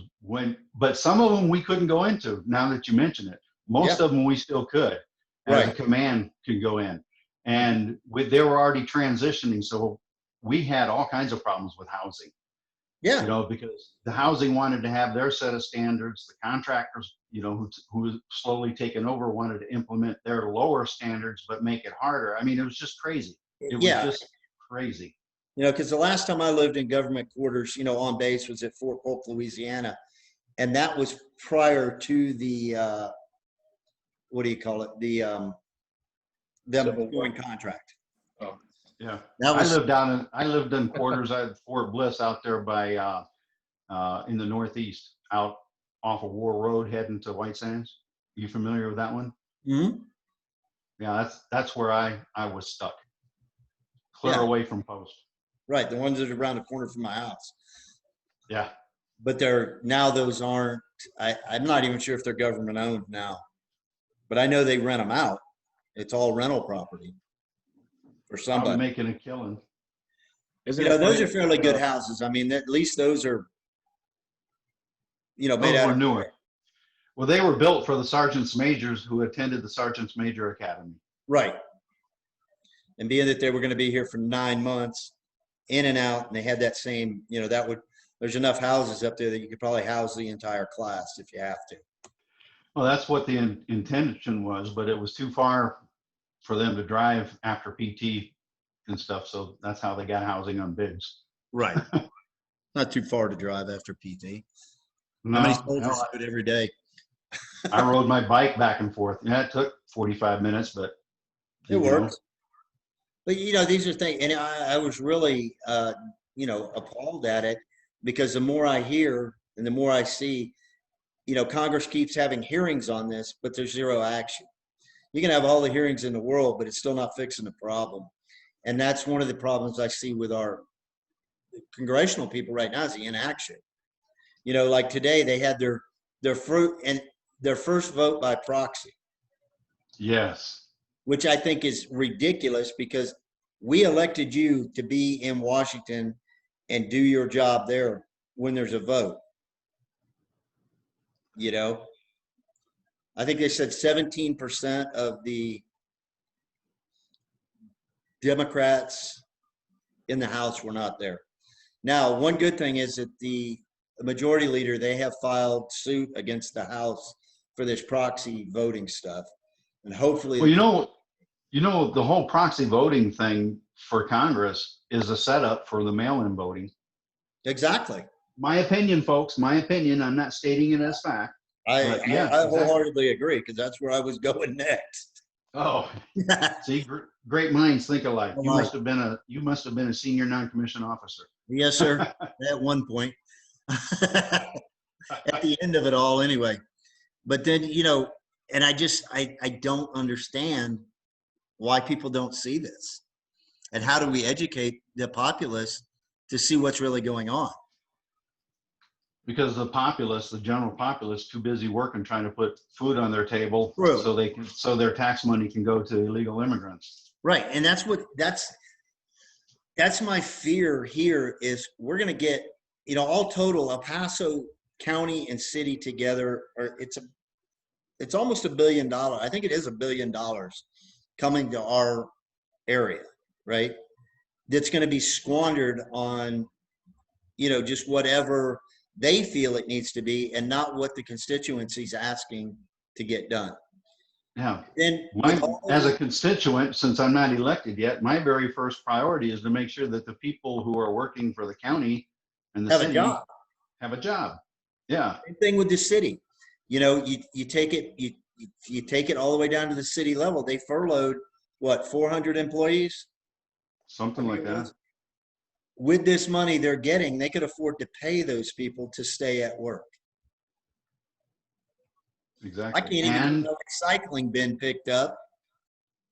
but some of them we couldn't go into. Now that you mention it, most of them we still could, as a command could go in, and they were already transitioning, so we had all kinds of problems with housing. Yeah. You know, because the housing wanted to have their set of standards. The contractors, you know, who slowly taken over wanted to implement their lower standards, but make it harder. I mean, it was just crazy. It was just crazy. You know, because the last time I lived in government quarters, you know, on base was at Fort Polk, Louisiana. And that was prior to the, what do you call it? The, them doing contract. Oh. Yeah, That was, I lived in quarters. I had Fort Bliss out there by in the Northeast, out off of War Road, heading to White Sands. Are you familiar with that one? mm-hmm. Yeah, that's where I was stuck, clear away from post. Right, the ones that are around the corner from my house. Yeah, But now those aren't. I'm not even sure if they're government owned now, but I know they rent them out. It's all rental property for I'm somebody. making a killing. Isn't You know, it those funny are fairly that, good houses. I mean, at least those are, you know, made Those out were of newer. Well, they were built for the sergeants majors who attended the Sergeants Major Academy. right. And being that they were going to be here for 9 months, in and out, and they had that same, you know, there's enough houses up there that you could probably house the entire class if you have to. Well, that's what the intention was, but it was too far for them to drive after PT and stuff. So that's how they got housing on bids. Right. Not too far to drive after PT. No, How many soldiers no, do it every day? I rode my bike back and forth. Yeah, it took 45 minutes, but It works. But, you know, these are things, and I was really, you know, appalled at it, because the more I hear and the more I see, you know, Congress keeps having hearings on this, but there's zero action. You can have all the hearings in the world, but it's still not fixing the problem. And that's one of the problems I see with our congressional people right now, is the inaction. You know, like today they had their first vote by proxy. Yes. Which I think is ridiculous, because we elected you to be in Washington and do your job there when there's a vote. You know, I think they said 17% of the Democrats in the House were not there. Now, one good thing is that the majority leader, they have filed suit against the House for this proxy voting stuff. And hopefully, Well, the whole proxy voting thing for Congress is a setup for the mail-in voting. exactly. My opinion, folks, my opinion. I'm not stating it as fact. I But yeah, I exactly. wholeheartedly agree, because that's where I was going next. Oh, see, great minds think alike. You Alike. must have been a senior non-commissioned officer. Yes, sir. At one point, at the end of it all, anyway. But then, and I don't understand why people don't see this, and how do we educate the populace to see what's really going on? Because the general populace, too busy working trying to put food on their table, True. so their tax money can go to illegal immigrants. Right, and that's my fear here is we're going to get, all total, El Paso County and city together, or it's almost $1 billion. I think it is $1 billion coming to our area, right? That's going to be squandered on, just whatever they feel it needs to be, and not what the constituency's asking to get done. Yeah. Then As a constituent, since I'm not elected yet, my very first priority is to make sure that the people who are working for the county and the have city a job. have a job. Yeah. Same thing with the city. You take it all the way down to the city level. They furloughed 400 employees, Something like that. With this money they're getting, they could afford to pay those people to stay at work. Exactly. I can't even get a recycling bin picked up.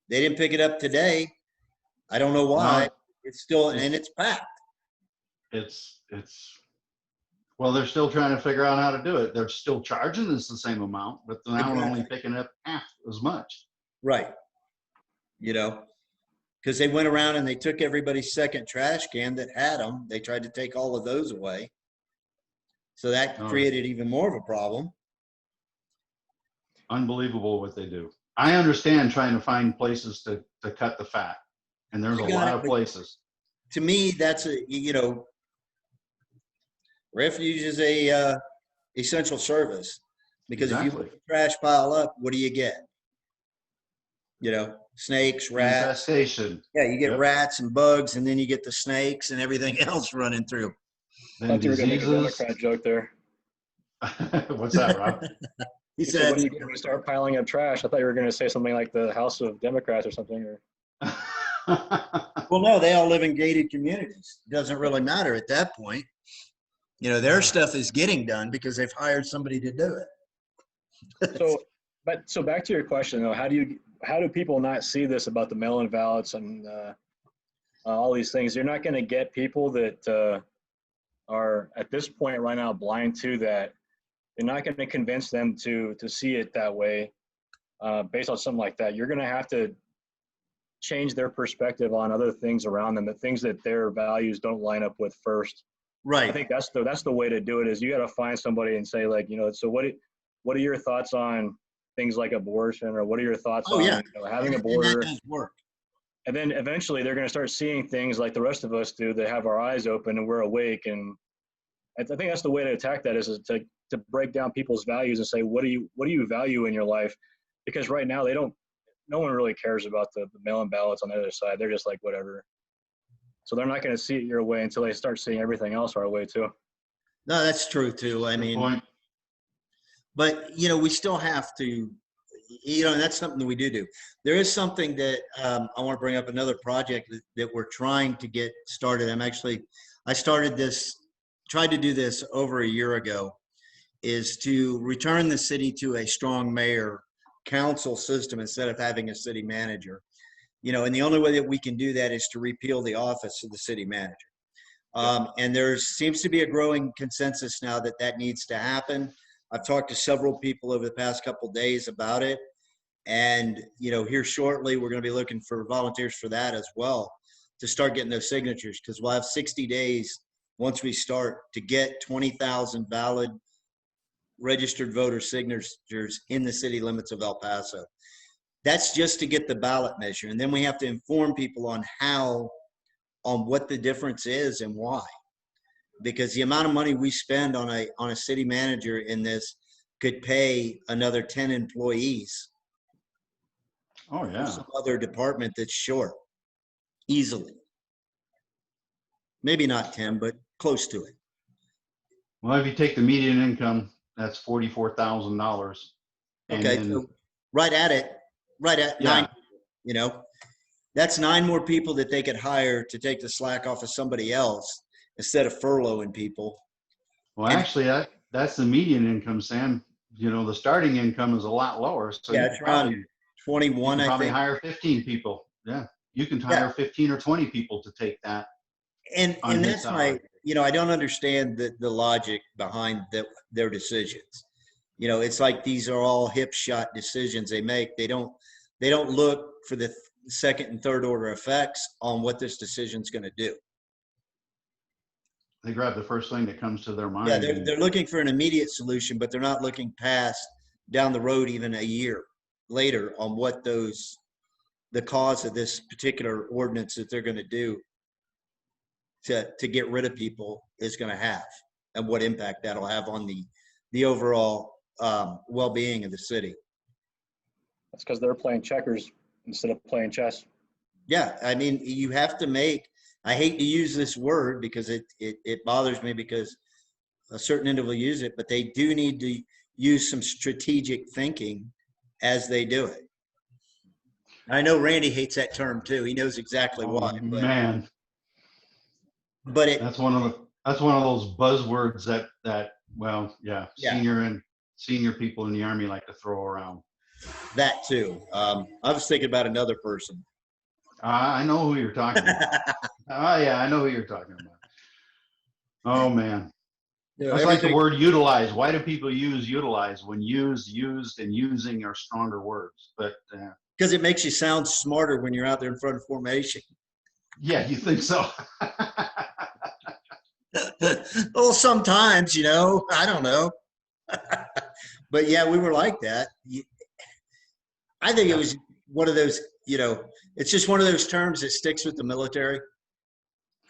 They didn't pick it up today. I don't know why. No, It's still, and it's packed. Well, they're still trying to figure out how to do it. They're still charging us the same amount, but now we're only picking up half as much. Right. Because they went around and they took everybody's second trash can that had them. They tried to take all of those away. So that created even more of a problem. Unbelievable what they do. I understand trying to find places to cut the fat, and there's a lot of places. To me, that's refuge is a essential service, because if you put the trash pile up, what do you get? Snakes, rats. Infestation. Yeah, you get rats and bugs, and then you get the snakes and everything else running through. Then thought you were going to make a Democrat joke there. What's that, Rob? He said, when you start piling up trash, I thought you were going to say something like the House of Democrats or something. well, no, they all live in gated communities. It doesn't really matter at that point. Their stuff is getting done because they've hired somebody to do it. So back to your question, though, how do people not see this about the mail-in ballots and all these things? You're not going to get people that are at this point right now blind to that. You're not going to convince them to see it that way based on something like that. You're going to have to change their perspective on other things around them, the things that their values don't line up with first. Right. I think that's the way to do it. Is you got to find somebody and say, like, so what are your thoughts on things like abortion, or what are your thoughts on having a border? And that does work. And then eventually they're going to start seeing things like the rest of us do, that have our eyes open and we're awake. And I think that's the way to attack that, is to break down people's values and say, what do you value in your life? Because right now no one really cares about the mail-in ballots on the other side. They're just like, whatever. So they're not going to see it your way until they start seeing everything else our way too. No, that's true too. I mean, but we still have to, and that's something that we do. There is something that I want to bring up, another project that we're trying to get started. I tried to do this over a year ago, is to return the city to a strong mayor council system instead of having a city manager. And the only way that we can do that is to repeal the office of the city manager. And there seems to be a growing consensus now that needs to happen. I've talked to several people over the past couple of days about it. And, here shortly, we're going to be looking for volunteers for that as well, to start getting those signatures, because we'll have 60 days once we start to get 20,000 valid registered voter signatures in the city limits of El Paso. That's just to get the ballot measure. And then we have to inform people on what the difference is and why. Because the amount of money we spend on a city manager in this could pay another 10 employees. Oh, Or yeah. some other department that's short easily. Maybe not 10, but close to it. Well, if you take the median income, that's $44,000. Okay, so right at Yeah. 9, you know, that's 9 more people that they could hire to take the slack off of somebody else instead of furloughing people. Well, actually, that's the median income, Sam. You know, the starting income is a lot lower. So Yeah, you it's can around 21, you can I probably think. hire 15 people. Yeah. You can Yeah. hire 15 or 20 people to take that. And on his that's salary. I don't understand the logic behind their decisions. It's like these are all hip shot decisions they make. They don't look for the second and third order effects on what this decision's going to do. They grab the first thing that comes to their mind. Yeah, they're looking for an immediate solution, but they're not looking past down the road even a year later on what the cause of this particular ordinance that they're going to do to get rid of people is going to have, and what impact that'll have on the overall well-being of the city. That's because they're playing checkers instead of playing chess. Yeah, I mean, you have to make, I hate to use this word because it bothers me because a certain individual use it, but they do need to use some strategic thinking as they do it. I know Randy hates that term too. He knows exactly why. Man, but that's one of those buzzwords that senior people in the Army like to throw around. That too. I was thinking about another person. I know who you're talking about. Oh yeah, I know who you're talking about. Oh man. That's like the word utilize. Why do people use utilize when used, and using are stronger words? But because it makes you sound smarter when you're out there in front of formation. Yeah, you think so? Well, sometimes, I don't know. But yeah, we were like that. I think it was one of those, it's just one of those terms that sticks with the military.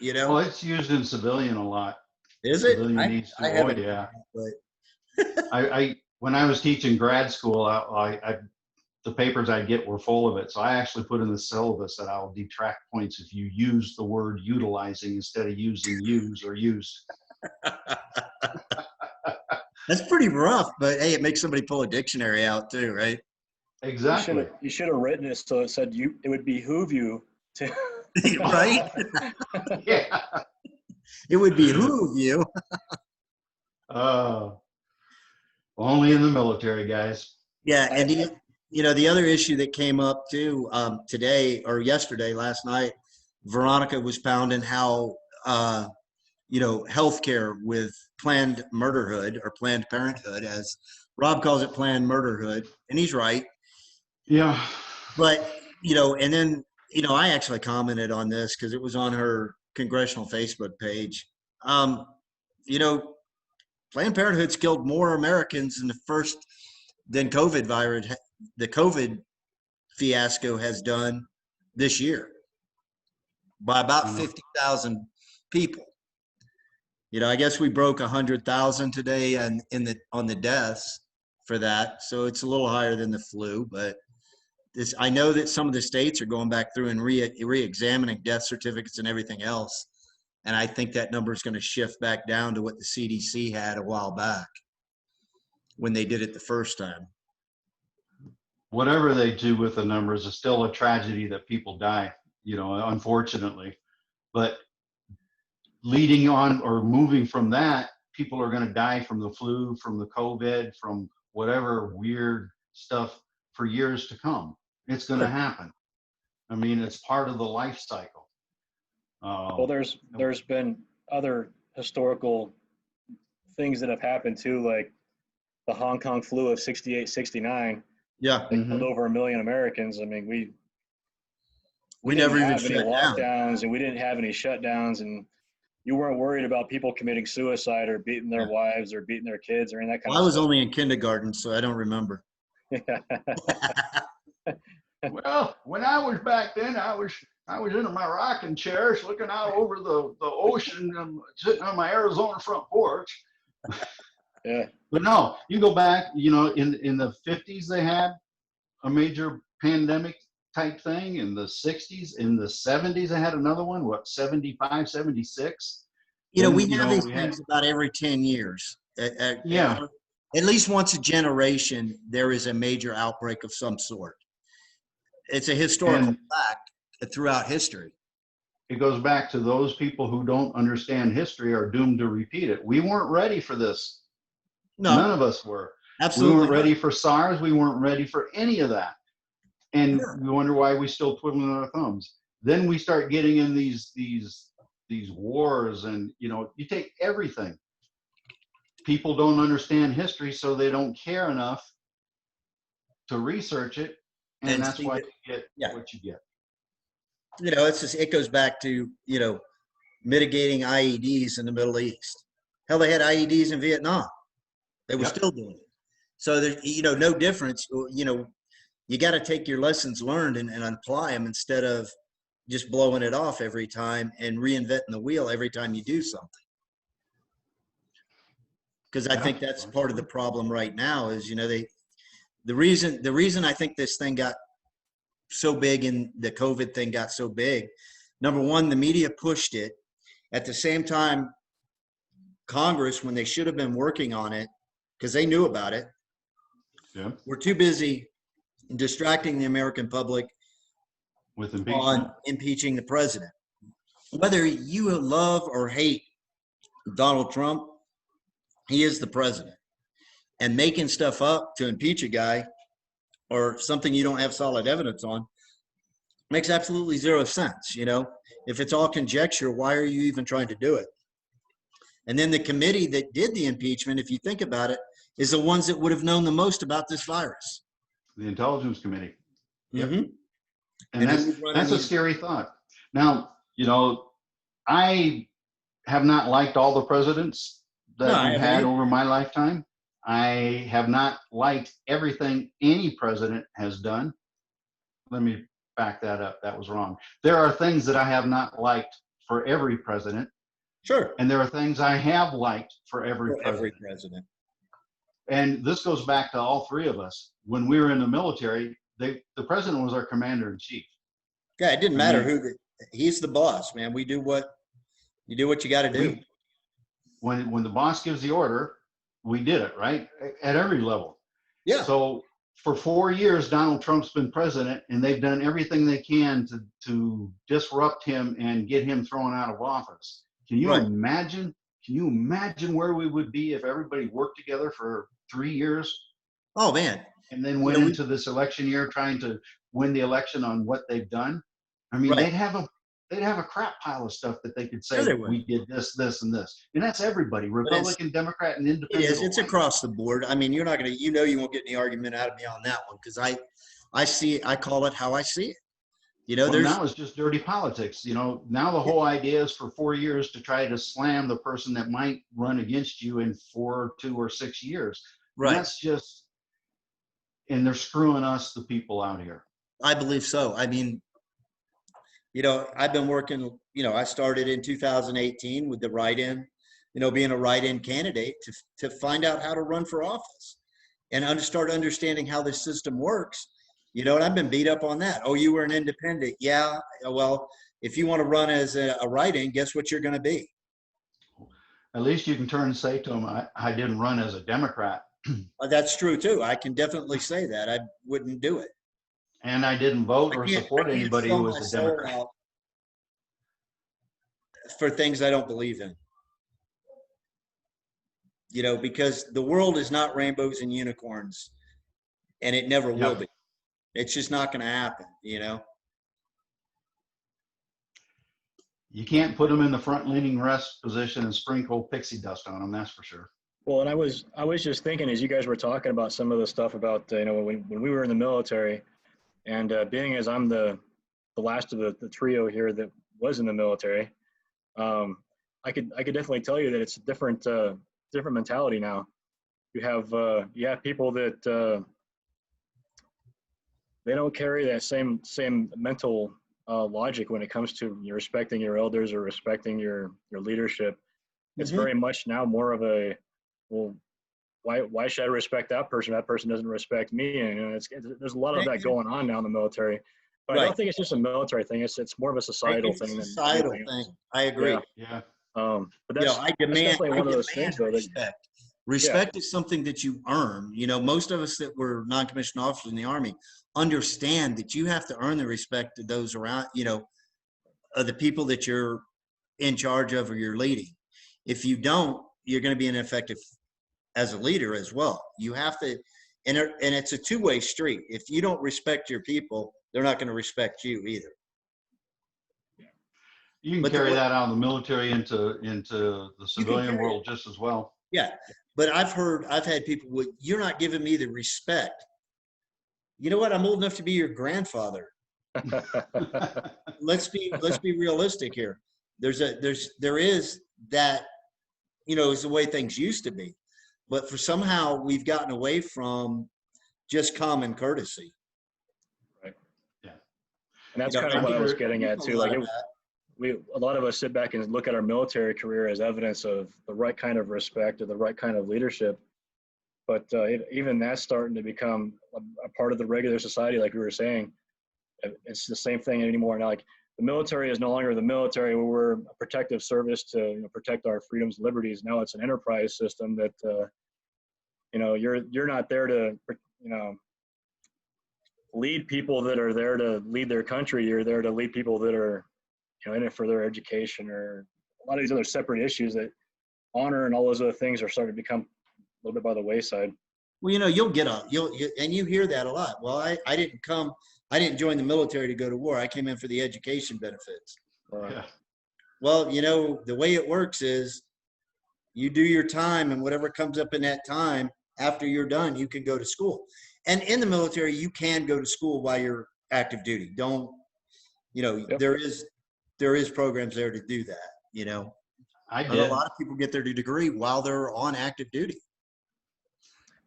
Well, it's used in civilian a lot. Is it? Civilian needs to. Oh yeah. But I when I was teaching grad school, the papers I'd get were full of it. So I actually put in the syllabus that I'll detract points if you use the word utilizing instead of using use or used. That's pretty rough, but hey, it makes somebody pull a dictionary out too, right? Exactly. You should have written it so it said it would behoove you to right? Yeah. It would behoove you. Only in the military, guys. Yeah, and the other issue that came up too today or yesterday, last night, Veronica was pounding how healthcare with planned murderhood or Planned Parenthood, as Rob calls it, planned murderhood, and he's right. Yeah. But and then I actually commented on this because it was on her congressional Facebook page. Planned Parenthood's killed more Americans than the COVID fiasco has done this year by about 50,000 people. I guess we broke 100,000 today on the deaths for that. So it's a little higher than the flu, but I know that some of the states are going back through and re-examining death certificates and everything else. And I think that number is going to shift back down to what the CDC had a while back when they did it the first time. Whatever they do with the numbers is still a tragedy that people die, unfortunately. But leading on or moving from that, people are going to die from the flu, from the COVID, from whatever weird stuff for years to come. It's going to happen. I mean, it's part of the life cycle. Well, there's been other historical things that have happened too, like the Hong Kong flu of 68, 69. Yeah. They killed over 1 million Americans. I mean, we never even have any shut lockdowns down. and we didn't have any shutdowns, and you weren't worried about people committing suicide or beating their wives or beating their kids or any of that kind of stuff. I was only in kindergarten, so I don't remember. Well, when I was back then, I was in my rocking chairs looking out over the ocean, and sitting on my Arizona front porch. Yeah. But no, you go back, in the 50s, they had a major pandemic type thing. In the 60s, in the 70s, they had another one, 75, 76. Then, We have these we had, things about every 10 years. yeah. At least once a generation, there is a major outbreak of some sort. It's a historical And fact throughout history. it goes back to those people who don't understand history are doomed to repeat it. We weren't ready for this. None No, of us were. We absolutely weren't ready not. for SARS. We weren't ready for any of that. And Sure. we wonder why we still twiddling our thumbs. Then we start getting in these wars, and you take everything. People don't understand history, so they don't care enough to research it, and And that's see why that, you get yeah, what you get. it goes back to, mitigating IEDs in the Middle East. Hell, they had IEDs in Vietnam. They were Yep. still doing it. So there's, no difference. You got to take your lessons learned and apply them instead of just blowing it off every time and reinventing the wheel every time you do something. Because I Yeah, think that's part of the problem right now is, the reason I think this thing got so big and the COVID thing got so big, number one, the media pushed it. At the same time, Congress, when they should have been working on it, because they knew about it, Yeah. were too busy distracting the American public With impeachment. on impeaching the president. Whether you love or hate Donald Trump, he is the president. And making stuff up to impeach a guy or something you don't have solid evidence on makes absolutely zero sense. If it's all conjecture, why are you even trying to do it? And then the committee that did the impeachment, if you think about it, is the ones that would have known the most about this virus. The Intelligence Committee. Yep. Mm-hmm. And that's a scary thought. Now, I have not liked all the presidents that we've had over my lifetime. I have not liked everything any president has done. Let me back that up. That was wrong. There are things that I have not liked for every president. Sure. And there are things I have liked for every president. And this goes back to all three of us. When we were in the military, the president was our commander in chief. Yeah, it didn't matter he's the boss, man. You do what you got to do. When the boss gives the order, we did it, right? At every level. Yeah. So for 4 years, Donald Trump's been president, and they've done everything they can to disrupt him and get him thrown out of office. Can you imagine? Can you imagine where we would be if everybody worked together for 3 years? Oh man! And then went into this election year trying to win the election on what they've done. I mean, they'd have a crap pile of stuff that they could say, we did this, this, and this. And that's everybody, Republican, Democrat, and Independent. It is. It's across the board. I mean, you're not going to, you won't get any argument out of me on that one because I call it how I see it. Now it's just dirty politics. Now the whole idea is for 4 years to try to slam the person that might run against you in 4, 2, or 6 years. Right. And that's just, and they're screwing us, the people out here. I believe so. I mean, I've been working, I started in 2018 with the write-in, being a write-in candidate to find out how to run for office and start understanding how this system works. And I've been beat up on that. Oh, you were an independent. Yeah. Well, if you want to run as a write-in, guess what you're going to be? At least you can turn and say to them, I didn't run as a Democrat. That's true too. I can definitely say that. I wouldn't do it. And I didn't vote or support anybody who was a Democrat. For things I don't believe in. Because the world is not rainbows and unicorns, and it never will be. It's just not going to happen, You can't put them in the front-leaning rest position and sprinkle pixie dust on them, that's for sure. Well, and I was just thinking as you guys were talking about some of the stuff about, when we were in the military, and being as I'm the last of the trio here that was in the military, I could definitely tell you that it's a different mentality now. You have people that they don't carry that same mental logic when it comes to respecting your elders or respecting your leadership. It's very much now more of a, well, why should I respect that person? That person doesn't respect me. And there's a lot of that going on now in the military. But I don't think it's just a military thing. It's more of a societal thing than societal anything thing. else. I agree. Yeah. But that's, I that's definitely one of those demand things, though. respect. Respect is something that you earn. Most of us that were non-commissioned officers in the Army understand that you have to earn the respect of those around, of the people that you're in charge of or you're leading. If you don't, you're going to be ineffective as a leader as well. You have to, and it's a two-way street. If you don't respect your people, they're not going to respect you either. You can carry that out of the military into the civilian world just as well. Yeah, but I've had people, you're not giving me the respect. You know what? I'm old enough to be your grandfather. Let's be realistic here. There is that, is the way things used to be, but for somehow we've gotten away from just common courtesy. Right. Yeah. And that's kind of what I was getting at too. Like a lot of us sit back and look at our military career as evidence of the right kind of respect or the right kind of leadership. But even that's starting to become a part of the regular society, like we were saying. It's the same thing anymore. Now, like the military is no longer the military where we're a protective service to protect our freedoms and liberties. Now it's an enterprise system that, you're not there to, lead people that are there to lead their country. You're there to lead people that are, in it for their education, or a lot of these other separate issues that honor and all those other things are starting to become a little bit by the wayside. Well, and you hear that a lot. Well, I didn't join the military to go to war. I came in for the education benefits. Yeah. Well, the way it works is you do your time, and whatever comes up in that time, after you're done, you can go to school. And in the military, you can go to school while you're active duty. Yep. There is programs there to do that, I did. And a lot of people get their degree while they're on active duty.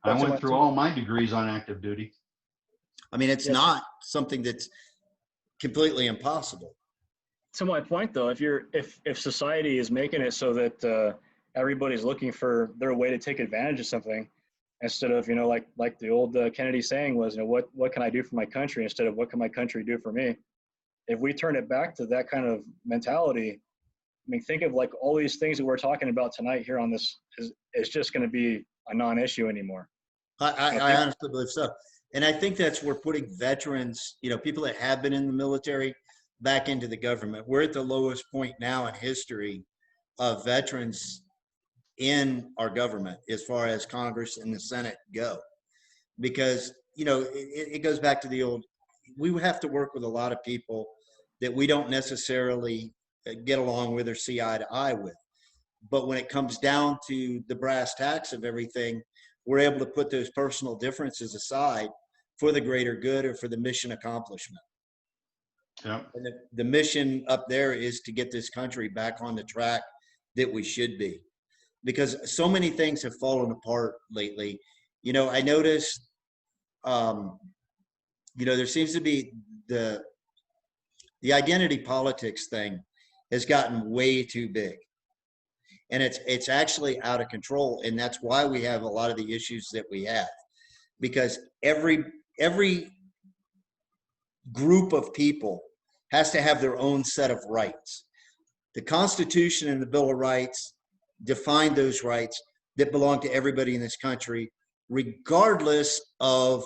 I went through all my degrees on active duty. I mean, it's not something that's completely impossible. To my point, though, if society is making it so that everybody's looking for their way to take advantage of something, instead of like the old Kennedy saying was, what can I do for my country, instead of what can my country do for me? If we turn it back to that kind of mentality, I mean, think of like all these things that we're talking about tonight here on this is just going to be a non-issue anymore. I honestly believe so. And I think that's where putting veterans, people that have been in the military, back into the government. We're at the lowest point now in history of veterans in our government as far as Congress and the Senate go. Because, it goes back to the old, we have to work with a lot of people that we don't necessarily get along with or see eye to eye with. But when it comes down to the brass tacks of everything, we're able to put those personal differences aside for the greater good or for the mission accomplishment. Yeah. And the mission up there is to get this country back on the track that we should be, because so many things have fallen apart lately. I noticed, there seems to be the identity politics thing has gotten way too big, and it's actually out of control. And that's why we have a lot of the issues that we have, because every group of people has to have their own set of rights. The Constitution and the Bill of Rights define those rights that belong to everybody in this country, regardless of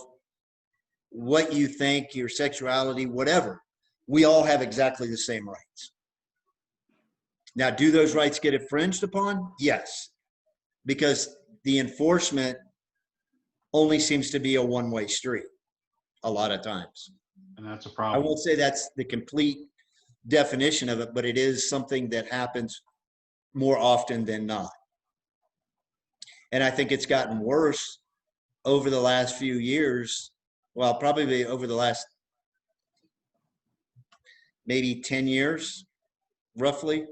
what you think, your sexuality, whatever. We all have exactly the same rights. Now, do those rights get infringed upon? Yes, because the enforcement only seems to be a one-way street a lot of times. And that's a I problem. won't say that's the complete definition of it, but it is something that happens more often than not. And I think it's gotten worse over the last few years. Well, probably over the last maybe 10 years, roughly,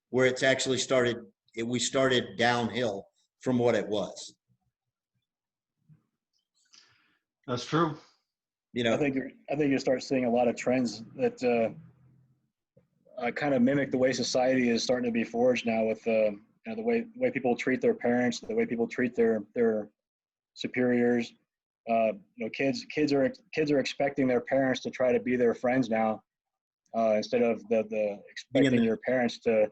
where it's actually we started downhill from what it was. That's true. You know, I think you start seeing a lot of trends that kind of mimic the way society is starting to be forged now with you know, the way people treat their parents, the way people treat their superiors. You know, kids are expecting their parents to try to be their friends now, instead of the expecting your parents to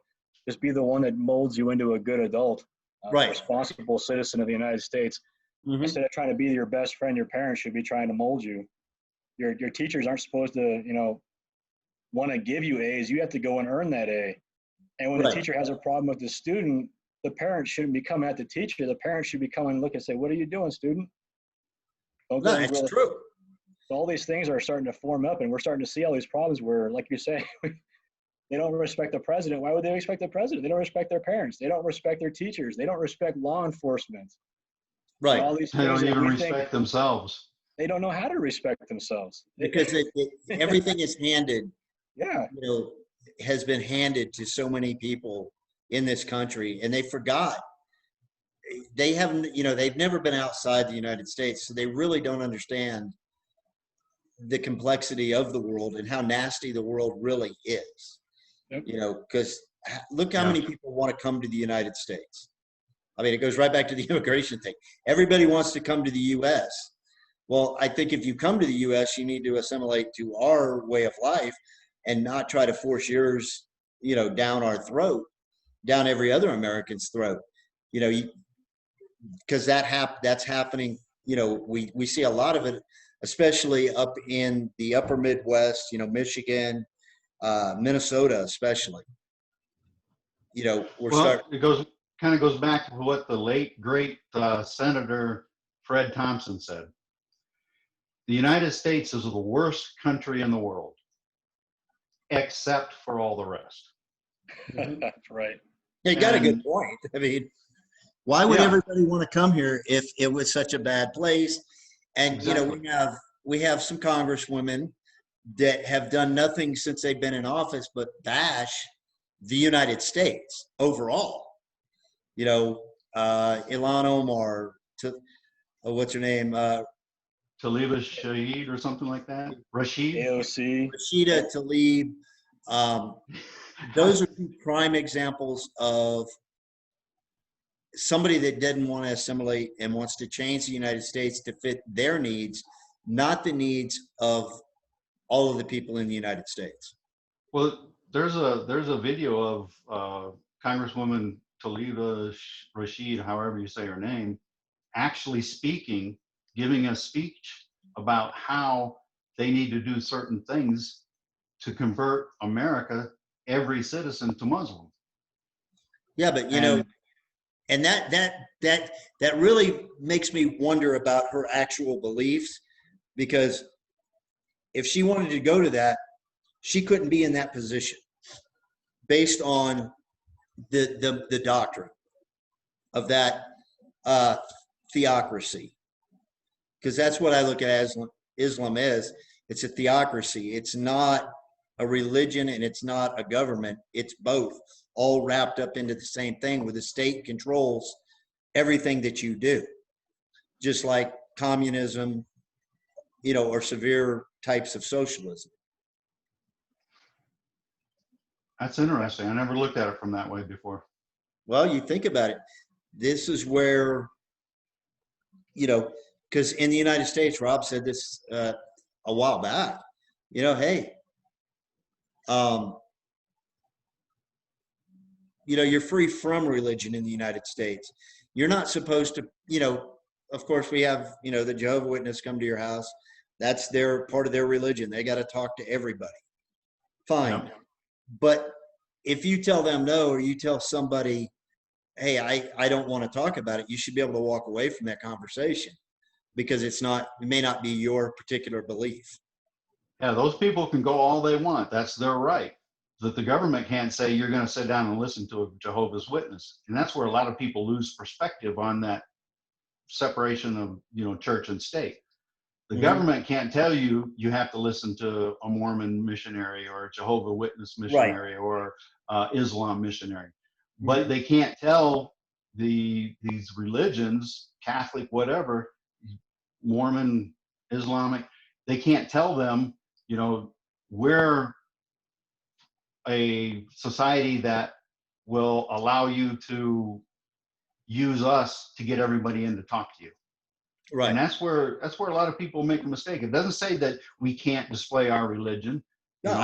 just be the one that molds you into a good adult, right. responsible citizen of the United States. Mhm. Instead of trying to be your best friend, your parents should be trying to mold you. Your teachers aren't supposed to, you know, want to give you A's. You have to go and earn that A. And when the Right. teacher has a problem with the student, the parent shouldn't be coming at the teacher. The parent should be coming and look and say, "What are you doing, student?" Don't go No, and it's grill it. true. So all these things are starting to form up, and we're starting to see all these problems where, like you say, they don't respect the president. Why would they respect the president? They don't respect their parents. They don't respect their teachers. They don't respect law enforcement. And Right. all these They things don't that even we think respect themselves. they don't know how to respect themselves. Because everything is handed, Yeah. you know, has been handed to so many people in this country, and they forgot. They haven't, you know, they've never been outside the United States, so they really don't understand the complexity of the world and how nasty the world really is. Yep. You know, because look how Yeah. many people want to come to the United States. I mean, it goes right back to the immigration thing. Everybody wants to come to the U.S. Well, I think if you come to the U.S., you need to assimilate to our way of life and not try to force yours, you know, down our throat, down every other American's throat. You know, because that's happening. You know, we see a lot of it, especially up in the upper Midwest. You know, Michigan, Minnesota, especially. You know, we're Well, starting. it kind of goes back to what the late great Senator Fred Thompson said. The United States is the worst country in the world, except for all the rest. That's right. He got a good And point. I mean, why would yeah, everybody want to come here if it was such a bad place? And you know, exactly. we have some congresswomen that have done nothing since they've been in office but bash the United States overall. You know, Ilhan Omar, what's her name? Taliba Shaheed or something like that. Rashid. AOC. Rashida Tlaib. Um, those are two prime examples of somebody that doesn't want to assimilate and wants to change the United States to fit their needs, not the needs of all of the people in the United States. Well, there's a video of Congresswoman Taliba Rashid, however you say her name, actually speaking, giving a speech about how they need to do certain things to convert America, every citizen, to Muslim. Yeah, but you know, And and that really makes me wonder about her actual beliefs, because if she wanted to go to that, she couldn't be in that position based on the doctrine of that theocracy, because that's what I look at as Islam is. It's a theocracy. It's not a religion and it's not a government. It's both, all wrapped up into the same thing, where the state controls everything that you do, just like communism, you know, or severe types of socialism. that's interesting. I never looked at it from that way before. Well, you think about it. This is where, you know, because in the United States, Rob said this a while back, you know, hey, you know, you're free from religion in the United States. You're not supposed to, you know, of course we have, you know, the Jehovah's Witness come to your house. That's their part of their religion. They got to talk to everybody. Fine. Yep. But if you tell them no, or you tell somebody, hey, I don't want to talk about it, you should be able to walk away from that conversation, because it may not be your particular belief. Yeah, those people can go all they want. That's their right. That the government can't say you're going to sit down and listen to a Jehovah's Witness. And that's where a lot of people lose perspective on that separation of, you know, church and state. The government can't tell you you have to listen to a Mormon missionary or a Jehovah's Witness missionary, right, or Islam missionary, but they can't tell these religions, Catholic, whatever, Mormon, Islamic, they can't tell them, you know, we're a society that will allow you to use us to get everybody in to talk to you. Right. And that's where a lot of people make a mistake. It doesn't say that we can't display our religion. No, You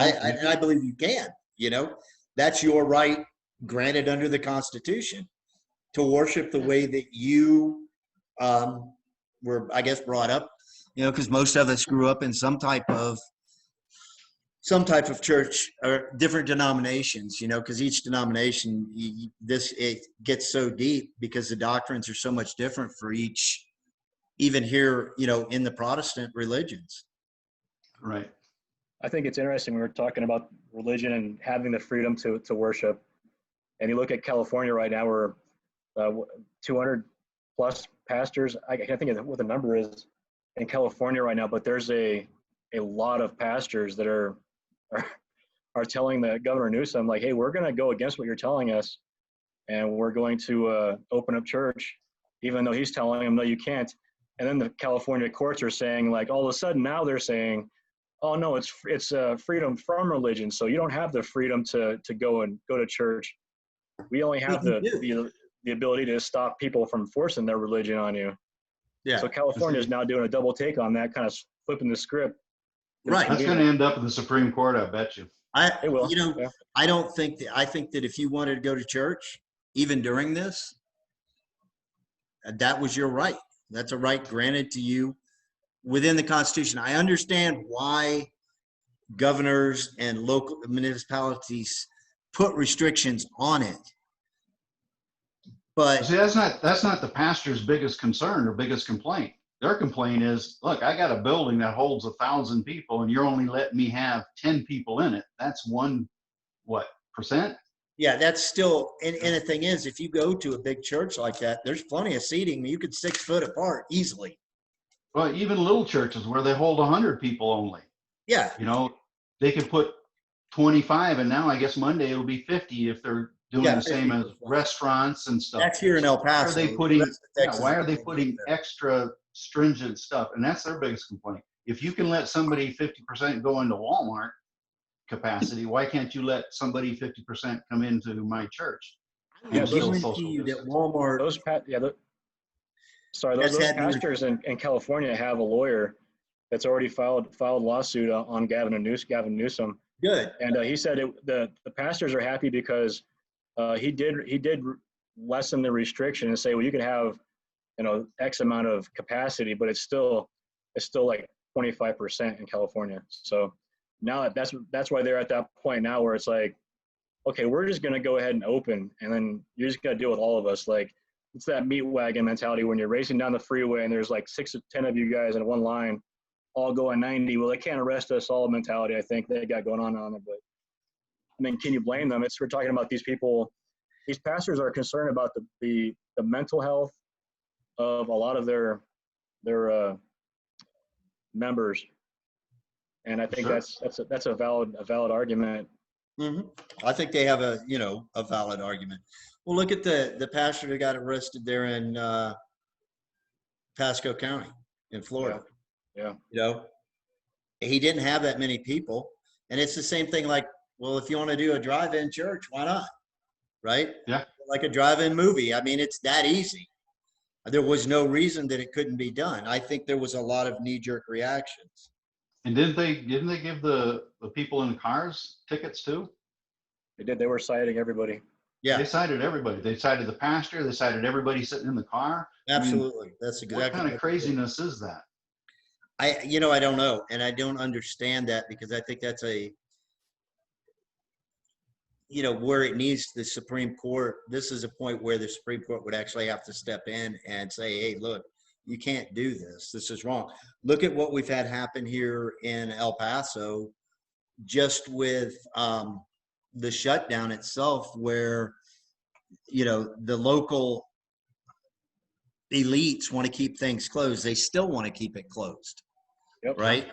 know, I believe you can. You know, that's your right, granted under the Constitution, to worship the way that you were, I guess, brought up. You know, because most of us grew up in some type of church or different denominations. You know, because each denomination, it gets so deep because the doctrines are so much different for each. Even here, you know, in the Protestant religions. right. I think it's interesting. We were talking about religion and having the freedom to worship. And you look at California right now, where 200 plus pastors, I can't think of what the number is in California right now, but there's a lot of pastors that are telling the Governor Newsom, like, hey, we're going to go against what you're telling us, and we're going to open up church, even though he's telling them, no, you can't. And then the California courts are saying, like, all of a sudden now they're saying, oh no, it's freedom from religion, so you don't have the freedom to go to church. We only have the ability to stop people from forcing their religion on you. Yeah. So California is now doing a double take on that, kind of flipping the script. Right. That's going to end up in the Supreme Court, I bet you. It will. You know, Yeah. I don't think that. I think that if you wanted to go to church, even during this, that was your right. That's a right granted to you within the Constitution. I understand why governors and local municipalities put restrictions on it. But See, that's not the pastor's biggest concern or biggest complaint. Their complaint is, look, I got a building that holds 1,000 people and you're only letting me have 10 people in it. That's 1%? yeah, that's still, and the thing is, if you go to a big church like that, there's plenty of seating. You could 6 foot apart easily. Well, even little churches where they hold 100 people only, Yeah. you know, they could put 25, and now I guess Monday it'll be 50 if they're doing Yeah, the same 50%. as restaurants and stuff. That's here in El Paso. Why are they putting, The rest of Texas why are is they a little putting different. extra stringent stuff? And that's their biggest complaint. If you can let somebody 50% go into Walmart capacity, why can't you let somebody 50% come into my church? I And still guarantee social you that distance? Walmart. Those That's had no- pastors in California have a lawyer that's already filed lawsuit on Gavin Newsom. Good. And he said the pastors are happy because he did lessen the restriction and say, well, you can have, you know, X amount of capacity, but it's still like 25% in California. So now that's why they're at that point now where it's like, okay, we're just gonna go ahead and open, and then you're just gonna deal with all of us. Like, it's that meat wagon mentality when you're racing down the freeway and there's like 6 or 10 of you guys in one line, all going 90. Well, they can't arrest us all mentality. I think they got going on it, but I mean, can you blame them? We're talking about these people. These pastors are concerned about the mental health of a lot of their members, and I think Sure. that's a valid argument. Mm-hmm. I think they have a valid argument. Well, look at the pastor that got arrested there in Pasco County in Florida. Yeah. You know, he didn't have that many people, and it's the same thing. Like, well, if you want to do a drive-in church, why not? Right? Yeah. Like a drive-in movie. I mean, it's that easy. There was no reason that it couldn't be done. I think there was a lot of knee-jerk reactions. And didn't they give the people in the cars tickets too? They did. They were citing everybody. Yeah, They cited everybody. They cited the pastor. They cited everybody sitting in the car. absolutely. That's exactly What kind of craziness is that? I don't know, and I don't understand that, because I think that's where it needs the Supreme Court. This is a point where the Supreme Court would actually have to step in and say, hey, look, you can't do this. This is wrong. Look at what we've had happen here in El Paso, just with the shutdown itself, where, the local elites want to keep things closed. They still want to keep it closed. Yep. Right?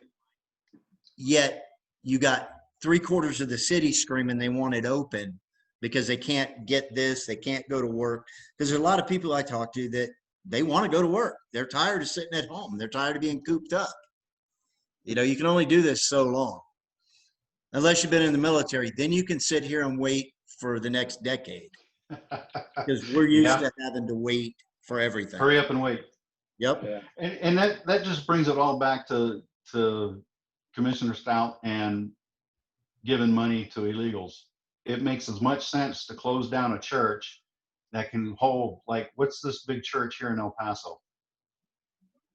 Yet you got 3/4 of the city screaming they want it open because they can't get this, they can't go to work. Because there's a lot of people I talk to that they want to go to work. They're tired of sitting at home. They're tired of being cooped up. You know, you can only do this so long. Unless you've been in the military, then you can sit here and wait for the next decade because we're used Yeah, to having to wait for everything. hurry up and wait. Yep. Yeah. And that just brings it all back to Commissioner Stout and giving money to illegals. It makes as much sense to close down a church that can hold, like, what's this big church here in El Paso?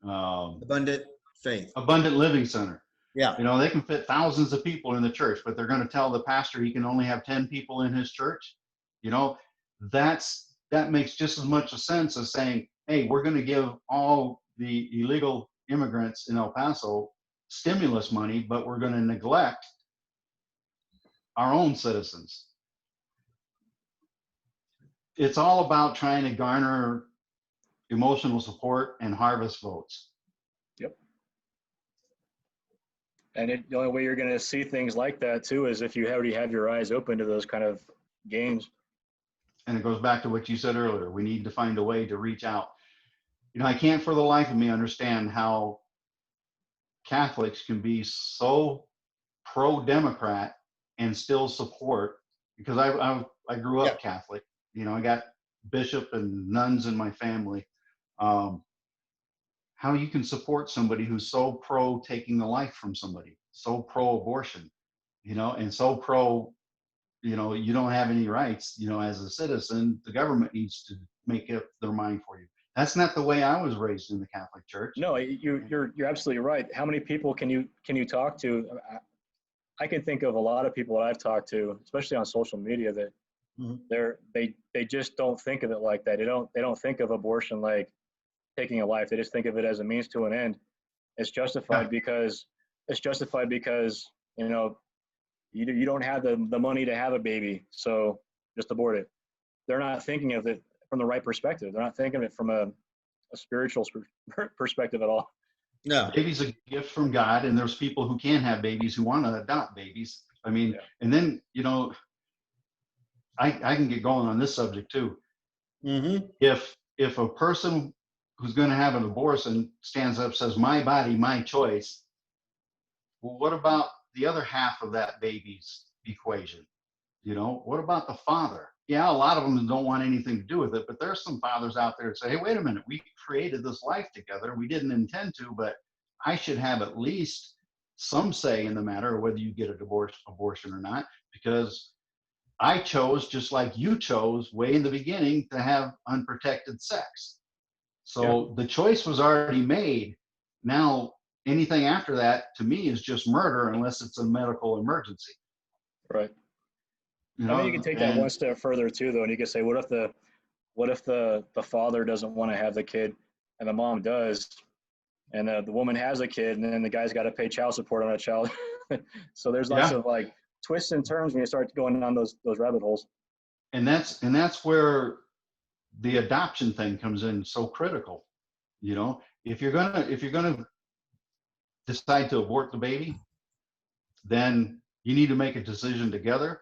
Abundant faith. Abundant Living Center. Yeah. You know, they can fit thousands of people in the church, but they're going to tell the pastor he can only have 10 people in his church. You know, that makes just as much a sense as saying, hey, we're going to give all the illegal immigrants in El Paso stimulus money, but we're going to neglect our own citizens. It's all about trying to garner emotional support and harvest votes. Yep. And the only way you're going to see things like that too is if you already have your eyes open to those kind of gains. And it goes back to what you said earlier. We need to find a way to reach out. You know, I can't for the life of me understand how Catholics can be so pro-Democrat and still support, because I grew up Catholic. You know, I got bishop and nuns in my family. How you can support somebody who's so pro taking the life from somebody, so pro-abortion, you know, and so pro, you know, you don't have any rights, you know, as a citizen, the government needs to make up their mind for you. That's not the way I was raised in the Catholic Church. No, you're absolutely right. How many people can you talk to? I can think of a lot of people that I've talked to, especially on social media, that they just don't think of it like that. They don't think of abortion like taking a life. They just think of it as a means to an end. It's justified because you know you don't have the money to have a baby, so just abort it. They're not thinking of it from the right perspective. They're not thinking of it from a spiritual perspective at all. No. Baby's a gift from God, and there's people who can have babies who want to adopt babies. I mean, and then, you know, I can get going on this subject too. If a person who's going to have an abortion stands up, says, my body, my choice, well, what about the other half of that baby's equation? You know, what about the father? Yeah, a lot of them don't want anything to do with it, but there's some fathers out there that say, hey, wait a minute, we created this life together. We didn't intend to, but I should have at least some say in the matter of whether you get a abortion or not, because I chose, just like you chose way in the beginning, to have unprotected sex. So the choice was already made. Now, anything after that, to me, is just murder unless it's a medical emergency. Right. You know, I mean, you can take that one step further too, though, and you can say, what if the father doesn't want to have the kid, and the mom does, and the woman has a kid, and then the guy's got to pay child support on that child. So there's lots of like twists and turns when you start going down those rabbit holes. And that's where the adoption thing comes in so critical. You know, if you're gonna decide to abort the baby, then you need to make a decision together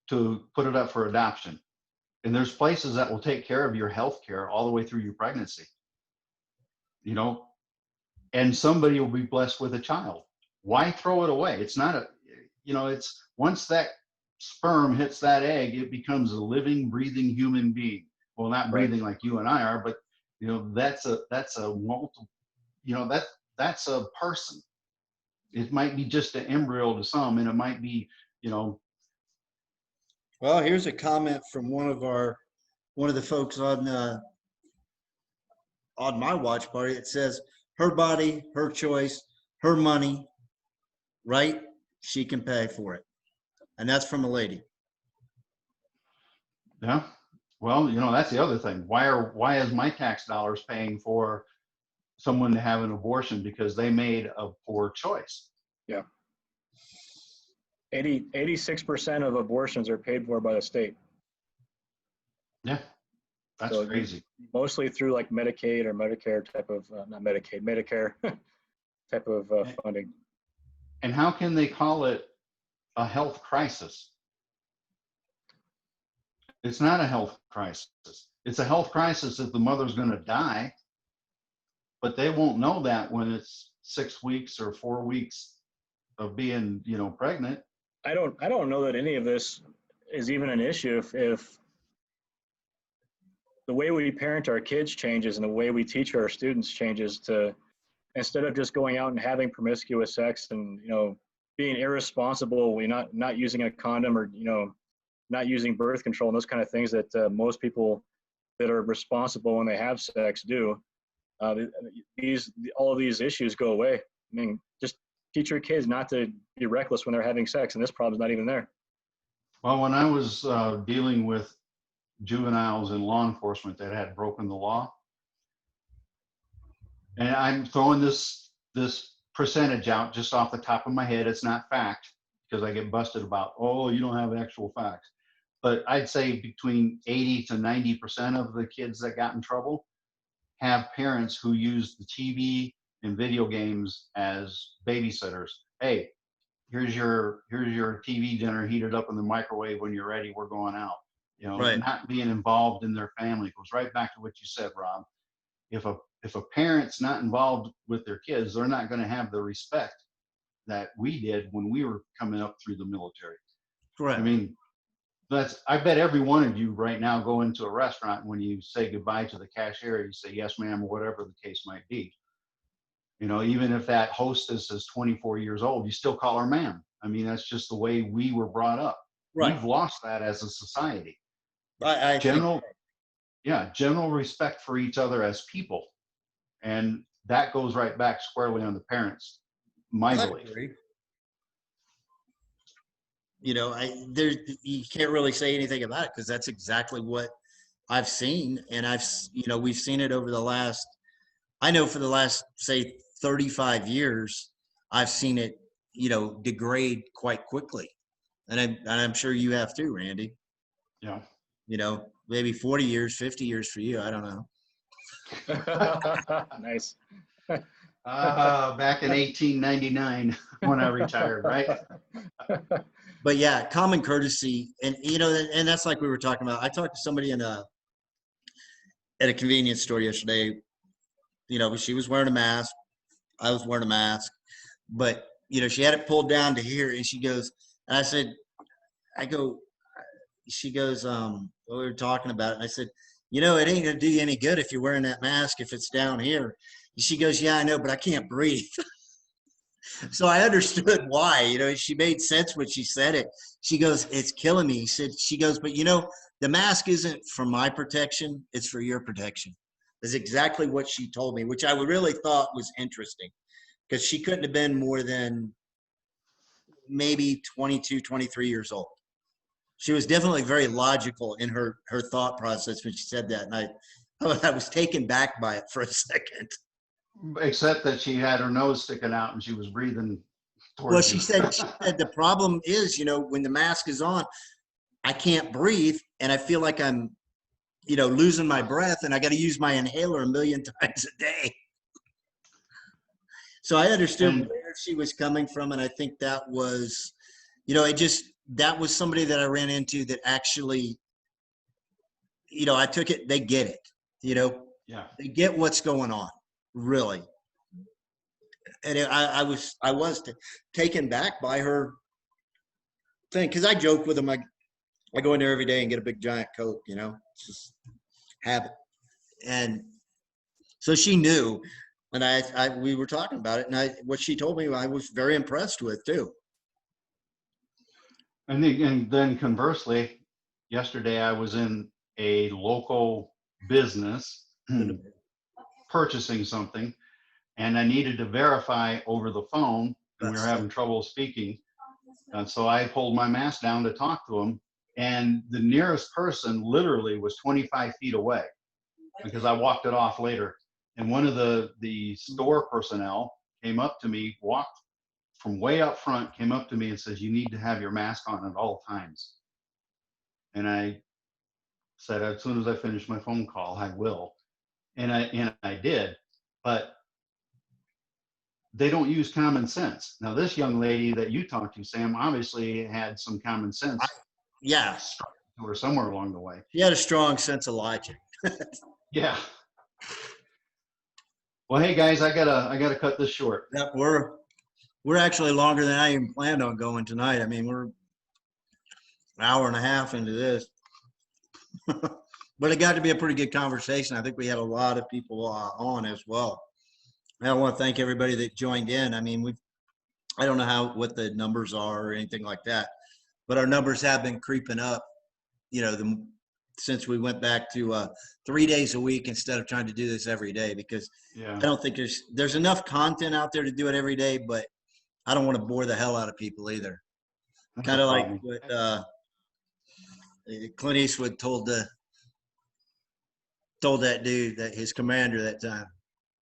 to put it up for adoption. And there's places that will take care of your health care all the way through your pregnancy. You know, and somebody will be blessed with a child. Why throw it away? It's not a, you know, it's once that sperm hits that egg, it becomes a living, breathing human being. Well, not breathing like you and I are, but you know, that's a multiple, you know, that's a person. It might be just an embryo to some, and it might be, you know. Well, here's a comment from one of the folks on my watch party. It says, her body, her choice, her money, right? She can pay for it. And that's from a lady. Yeah. Well, you know, that's the other thing. Why is my tax dollars paying for someone to have an abortion because they made a poor choice? Yeah. 86% of abortions are paid for by the state. Yeah. That's so crazy. Mostly through like Medicaid or Medicare type of, not Medicaid, Medicare type of funding. And how can they call it a health crisis? It's not a health crisis. It's a health crisis if the mother's going to die, but they won't know that when it's 6 weeks or 4 weeks of being, pregnant. I don't know that any of this is even an issue if the way we parent our kids changes and the way we teach our students changes to, instead of just going out and having promiscuous sex and, being irresponsible, we not using a condom or, not using birth control and those kind of things that most people that are responsible when they have sex do. All of these issues go away. I mean, just teach your kids not to be reckless when they're having sex, and this problem's not even there. Well, when I was dealing with juveniles in law enforcement that had broken the law, and I'm throwing this percentage out just off the top of my head. It's not fact because I get busted about, oh, you don't have actual facts. But I'd say between 80 to 90% of the kids that got in trouble have parents who use the TV and video games as babysitters. Hey, here's your TV dinner heated up in the microwave. When you're ready, we're going out. Right. Not being involved in their family. It goes right back to what you said, Rob. If a parent's not involved with their kids, they're not going to have the respect that we did when we were coming up through the military. Correct. I mean, I bet every one of you right now go into a restaurant, when you say goodbye to the cashier, you say, yes, ma'am, or whatever the case might be. Even if that hostess is 24 years old, you still call her ma'am. I mean, that's just the way we were brought up. Right. We've lost that as a society. I General respect for each other as people. And that goes right back squarely on the parents, my belief. You can't really say anything about it because that's exactly what I've seen. And we've seen it over the last, for the last, say, 35 years, I've seen it, degrade quite quickly. And I'm sure you have too, Randy. Yeah. Maybe 40 years, 50 years for you. I don't know. Nice. Back in 1899 when I retired, right? But yeah, common courtesy, and and that's like we were talking about. I talked to somebody at a convenience store yesterday. She was wearing a mask. I was wearing a mask, but she had it pulled down to here, and she goes, and she goes, we were talking about it, and I said, it ain't gonna do you any good if you're wearing that mask if it's down here. And she goes, yeah, I know, but I can't breathe. So I understood why. She made sense when she said it. She goes, it's killing me. She goes, but the mask isn't for my protection, it's for your protection. That's exactly what she told me, which I really thought was interesting, because she couldn't have been more than maybe 22, 23 years old. She was definitely very logical in her thought process when she said that. And I was taken back by it for a second. Except that she had her nose sticking out and she was breathing towards Well, she said the problem is, when the mask is on, I can't breathe and I feel like I'm, losing my breath, and I got to use my inhaler 1 million times a day. So I understood where she was coming from, and I think that was, that was somebody that I ran into that actually, I took it, they get it, Yeah. They get what's going on, really. And I was taken back by her thing, because I joke with them. I go in there every day and get a big giant Coke, it's just habit. And so she knew, and we were talking about it, and what she told me, I was very impressed with too. And then conversely, yesterday I was in a local business purchasing something, and I needed to verify over the phone, and we were having trouble speaking. And so I pulled my mask down to talk to him, and the nearest person literally was 25 feet away, because I walked it off later. And one of the store personnel came up to me, walked from way up front, came up to me and says, you need to have your mask on at all times. And I said, as soon as I finish my phone call, I will. And I did, but they don't use common sense. Now, this young lady that you talked to, Sam, obviously had some common sense. Yeah. Or somewhere along the way. She had a strong sense of logic. Yeah. Well, hey guys, I gotta cut this short. Yep, we're actually longer than I even planned on going tonight. I mean, we're an hour and a half into this. But it got to be a pretty good conversation. I think we had a lot of people on as well. And I want to thank everybody that joined in. I mean, I don't know what the numbers are or anything like that, but our numbers have been creeping up, since we went back to 3 days a week instead of trying to do this every day, because Yeah. I don't think there's enough content out there to do it every day, but I don't want to bore the hell out of people either. That's Kind no of like problem. what Clint Eastwood told that dude, that his commander that time,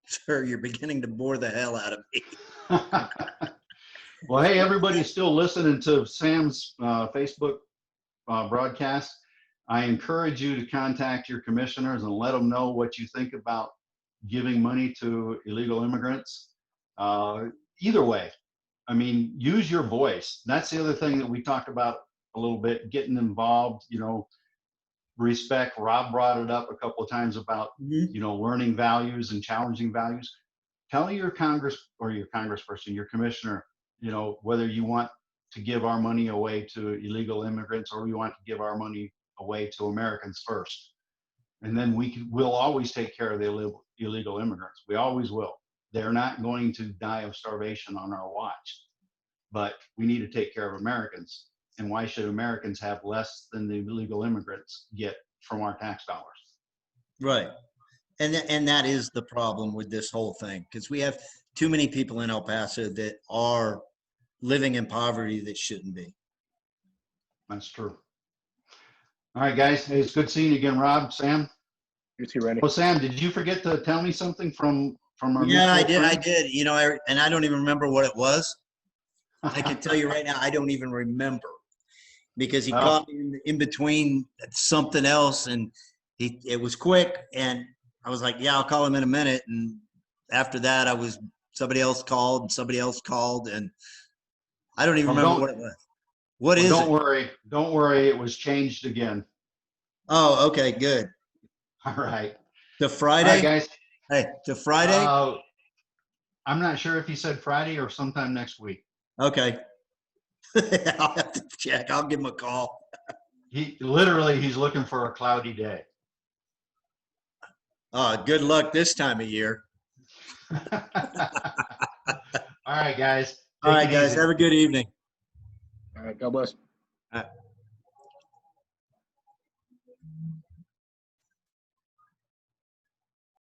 sir, you're beginning to bore the hell out of me. Well, hey, everybody's still listening to Sam's Facebook broadcast. I encourage you to contact your commissioners and let them know what you think about giving money to illegal immigrants. Either way, I mean, use your voice. That's the other thing that we talked about a little bit, getting involved, respect. Rob brought it up a couple of times about, learning values and challenging values. Tell your Congress or your congressperson, your commissioner, whether you want to give our money away to illegal immigrants or we want to give our money away to Americans first. And then we'll always take care of the illegal immigrants. We always will. They're not going to die of starvation on our watch, but we need to take care of Americans. And why should Americans have less than the illegal immigrants get from our tax dollars? Right. And that is the problem with this whole thing, because we have too many people in El Paso that are living in poverty that shouldn't be. That's true. All right, guys. Hey, it's good seeing you again, Rob, Sam. You too, Randy. Well, Sam, did you forget to tell me something from our Yeah, I mutual did. friend? And I don't even remember what it was. I can tell you right now, I don't even remember, because he caught me in between something else, and it was quick, and I was like, yeah, I'll call him in a minute. And after that, somebody else called, and I don't even remember what it was. What is Don't it? worry. Don't worry. It was changed again. Oh, okay, good. All right. To All Friday? right, guys. Hey, to Friday? I'm not sure if he said Friday or sometime next week. Okay. I'll have to check. I'll give him a call. He's looking for a cloudy day. Good luck this time of year. All right, guys. All right, Take it guys. easy. Have a good evening. All right. God bless.